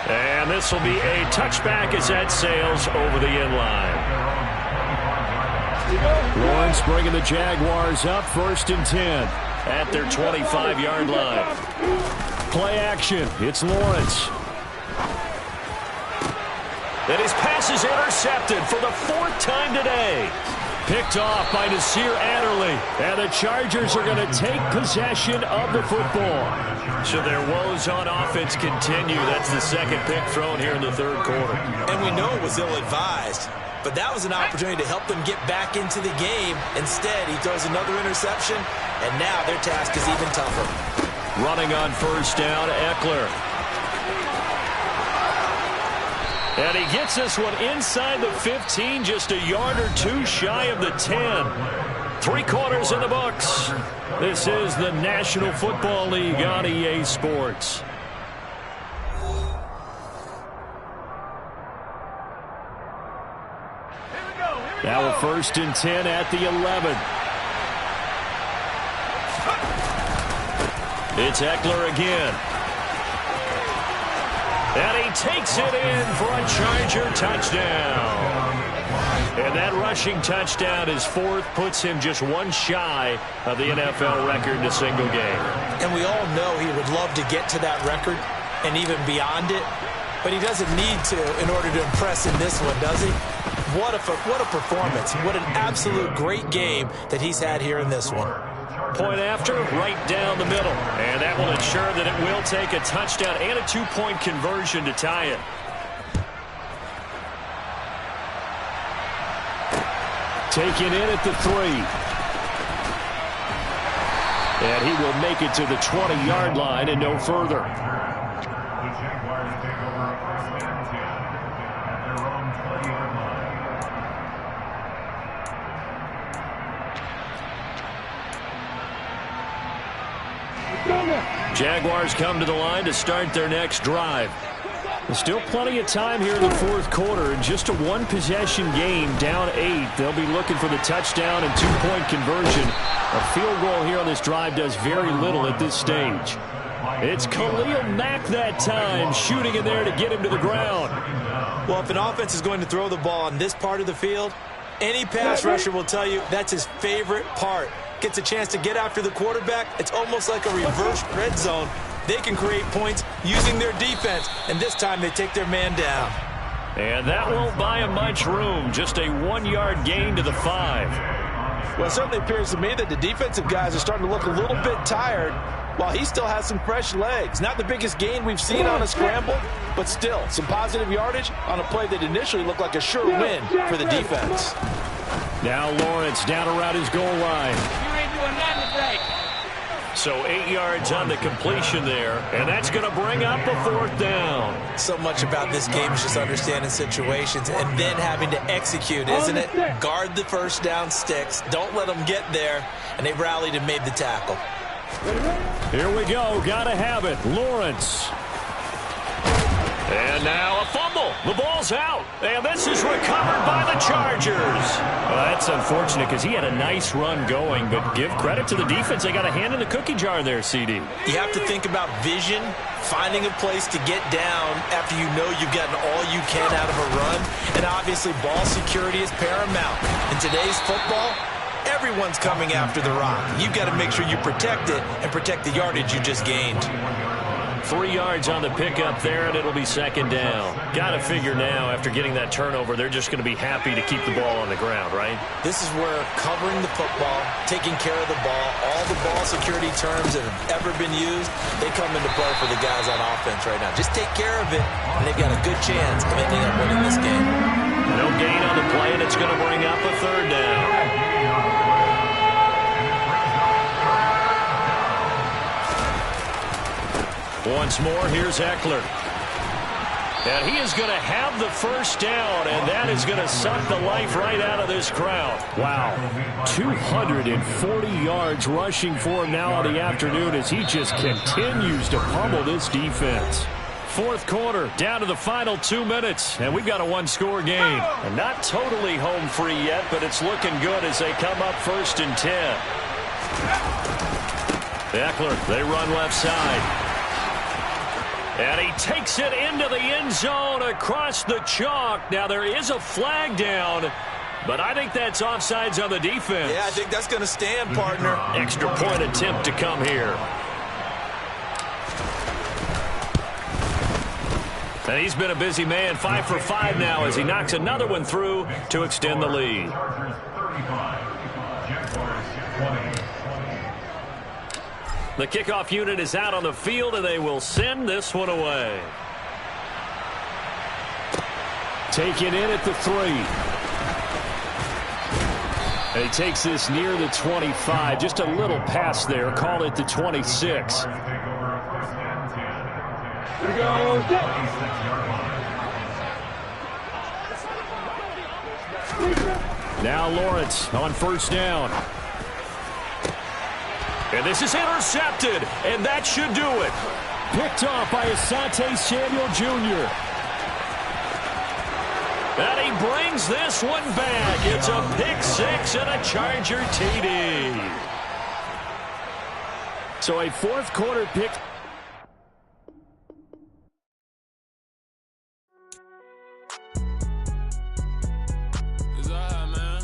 And this will be a touchback as that sails over the end line. Lawrence bringing the Jaguars up 1st and 10 at their 25-yard line. Play action. It's Lawrence. And his pass is intercepted for the 4th time today. Picked off by Nasir Adderley. And the Chargers are going to take possession of the football. So their woes on offense continue. That's the 2nd pick thrown here in the 3rd quarter. And we know it was ill-advised. But that was an opportunity to help them get back into the game. Instead, he throws another interception, and now their task is even tougher. Running on first down, Eckler. And he gets this one inside the 15, just a yard or 2 shy of the 10. 3 quarters in the books. This is the National Football League on EA Sports. Now a 1st and 10 at the 11. It's Eckler again. And he takes it in for a Charger touchdown. And that rushing touchdown, his fourth, puts him just one shy of the NFL record in a single game. And we all know he would love to get to that record and even beyond it, but he doesn't need to in order to impress in this one, does he? What a performance. What an absolute great game that he's had here in this one. Point after, right down the middle. And that will ensure that it will take a touchdown and a two-point conversion to tie it. Taken in at the 3. And he will make it to the 20-yard line and no further. The Jaguars take over a 1st and 10 at their own 20-yard line. Jaguars come to the line to start their next drive. There's still plenty of time here in the fourth quarter. In just a one-possession game, down 8. They'll be looking for the touchdown and two-point conversion. A field goal here on this drive does very little at this stage. It's Khalil Mack that time, shooting in there to get him to the ground. Well, if an offense is going to throw the ball on this part of the field, any pass rusher will tell you that's his favorite part. Gets a chance to get after the quarterback. It's almost like a reverse red zone. They can create points using their defense, and this time they take their man down. And that won't buy him much room. Just a 1-yard gain to the 5. Well, it certainly appears to me that the defensive guys are starting to look a little bit tired while he still has some fresh legs. Not the biggest gain we've seen on a scramble, but still some positive yardage on a play that initially looked like a sure win for the defense. Now Lawrence down around his goal line. You ain't doing nothing today. So 8 yards on the completion there, and that's going to bring up a 4th down. So much about this game is just understanding situations and then having to execute, isn't it? Guard the first down sticks. Don't let them get there, and they rallied and made the tackle. Here we go. Got to have it. Lawrence. And now a fumble. The ball's out. And this is recovered by the Chargers. Well, that's unfortunate because he had a nice run going, but give credit to the defense. They got a hand in the cookie jar there, CD. You have to think about vision, finding a place to get down after you know you've gotten all you can out of a run, and obviously ball security is paramount. In today's football, everyone's coming after the rock. You've got to make sure you protect it and protect the yardage you just gained. 3 yards on the pickup there, and it'll be 2nd down. Got to figure now, after getting that turnover, they're just going to be happy to keep the ball on the ground, right? This is where covering the football, taking care of the ball, all the ball security terms that have ever been used, they come into play for the guys on offense right now. Just take care of it, and they've got a good chance of ending up winning this game. No gain on the play, and it's going to bring up a 3rd down. Once more, here's Eckler. And he is going to have the first down, and that is going to suck the life right out of this crowd. Wow. 240 yards rushing for him now on the afternoon as he just continues to pummel this defense. Fourth quarter, down to the final 2 minutes, and we've got a one-score game. And not totally home free yet, but it's looking good as they come up 1st and 10. Eckler, they run left side. And he takes it into the end zone across the chalk. Now, there is a flag down, but I think that's offsides on the defense. Yeah, I think that's going to stand, partner. Extra point attempt to come here. And he's been a busy man, 5 for 5 now as he knocks another one through to extend the lead. The kickoff unit is out on the field, and they will send this one away. Taken in at the 3. And he takes this near the 25. Just a little pass there. Call it the 26. Now Lawrence on 1st down. And this is intercepted, and that should do it. Picked off by Asante Samuel Jr. And he brings this one back. It's a pick 6 and a Charger TD. So a fourth quarter pick. It's all right, man.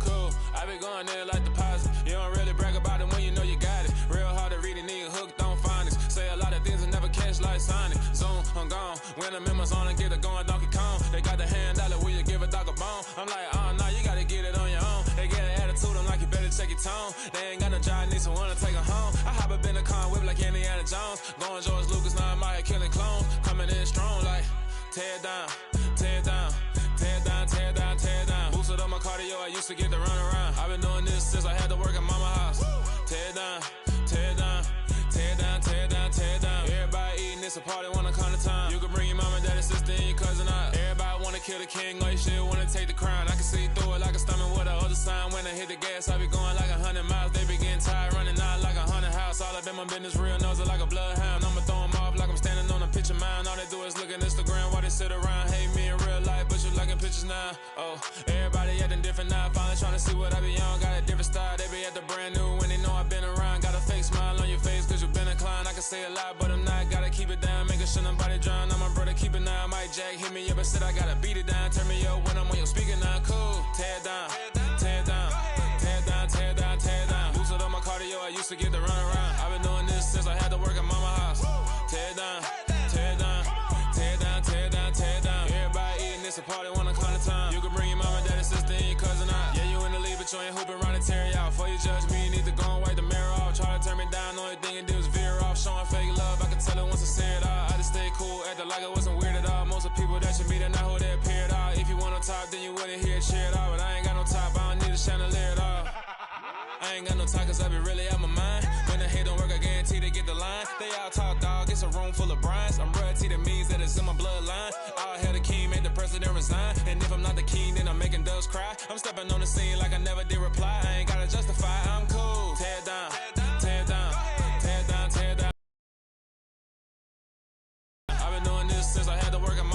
Cool. I be going there like deposit. You don't really brag about it when you know you got it. Real hard to read it, nigga hooked on phonics. Say a lot of things and never catch like Sonic. Zoom, I'm gone. When the members on and get it going Donkey Kong. They got the hand dollar, will you give a dog a bone? I'm like, nah, you gotta get it on your own. They get an attitude, I'm like, you better check your tone. They ain't got no job, need someone to take her home. I hop up in the car, whip like Indiana Jones. Going George Lucas, now I'm out here killing clones. Coming in strong like, tear down, tear down, tear down, tear down, tear down. Boosted up my cardio, I used to get to run around. I've been doing this since I had to work at mama house. Tear down, tear down, tear down, tear down, tear down. Everybody eating, it's a party, wanna come to time. You can bring your mama, daddy, sister, and your cousin out. Everybody wanna kill the king, like shit, wanna take the crown. I can see through it like a stomach with a other sign. When I hit the gas, I be going like 100 miles. They be getting tired, running out like 100 house. All up in my business, real nose like a bloodhound. I'ma throw 'em off like I'm standing on a picture mound. All they do is look at Instagram while they sit around. Hate me in real life, but you liking pictures now. Oh, everybody acting different now. Finally trying to see what I be on. Got a different style, they be at the brand new when they know I've been around. Got a fake smile on your face cause you been inclined. I can say a lot, but I'm not. Gotta keep it down, making sure nobody drown. I'm my brother, keep it now. Mike Jack hit me up and said I gotta beat it down. Turn me up when I'm on your speaker now. Cool, tear down, tear down, tear down, tear down, tear down. Boosted up my cardio, I used to get to run around. I've been doing this since I had to work at mama house. Tear down, tear down, tear down, tear down, tear down. Everybody eating, it's a party, wanna come to time. You can bring your mama, daddy, sister, and your cousin out. Yeah, you in the league, but you ain't hooping around and tear you out. Before you judge me, you need to go and wipe the mirror off. Try to turn me down, only thing you do is veer off. Showing fake love, I can tell it once I say it all. I just stay cool, acting like I wasn't weird at all. Most of the people that you meet are not who they appear at all. If you want on top, then you wouldn't hear it cheer at all. But I ain't got no top, I don't need a chandelier at all. I ain't got no time cause I be really out my mind. When the hate don't work, I guarantee they get the line. They all talk dog, it's a room full of Bryans. I'm royalty, that means that it's in my bloodline. All hell the king, made the president resign. And if I'm not the king, then I'm making doves cry. I'm stepping on the scene like I never did reply. I ain't gotta justify, I'm cool. Tear down, tear down, tear down, tear down. I've been doing this since I had to work at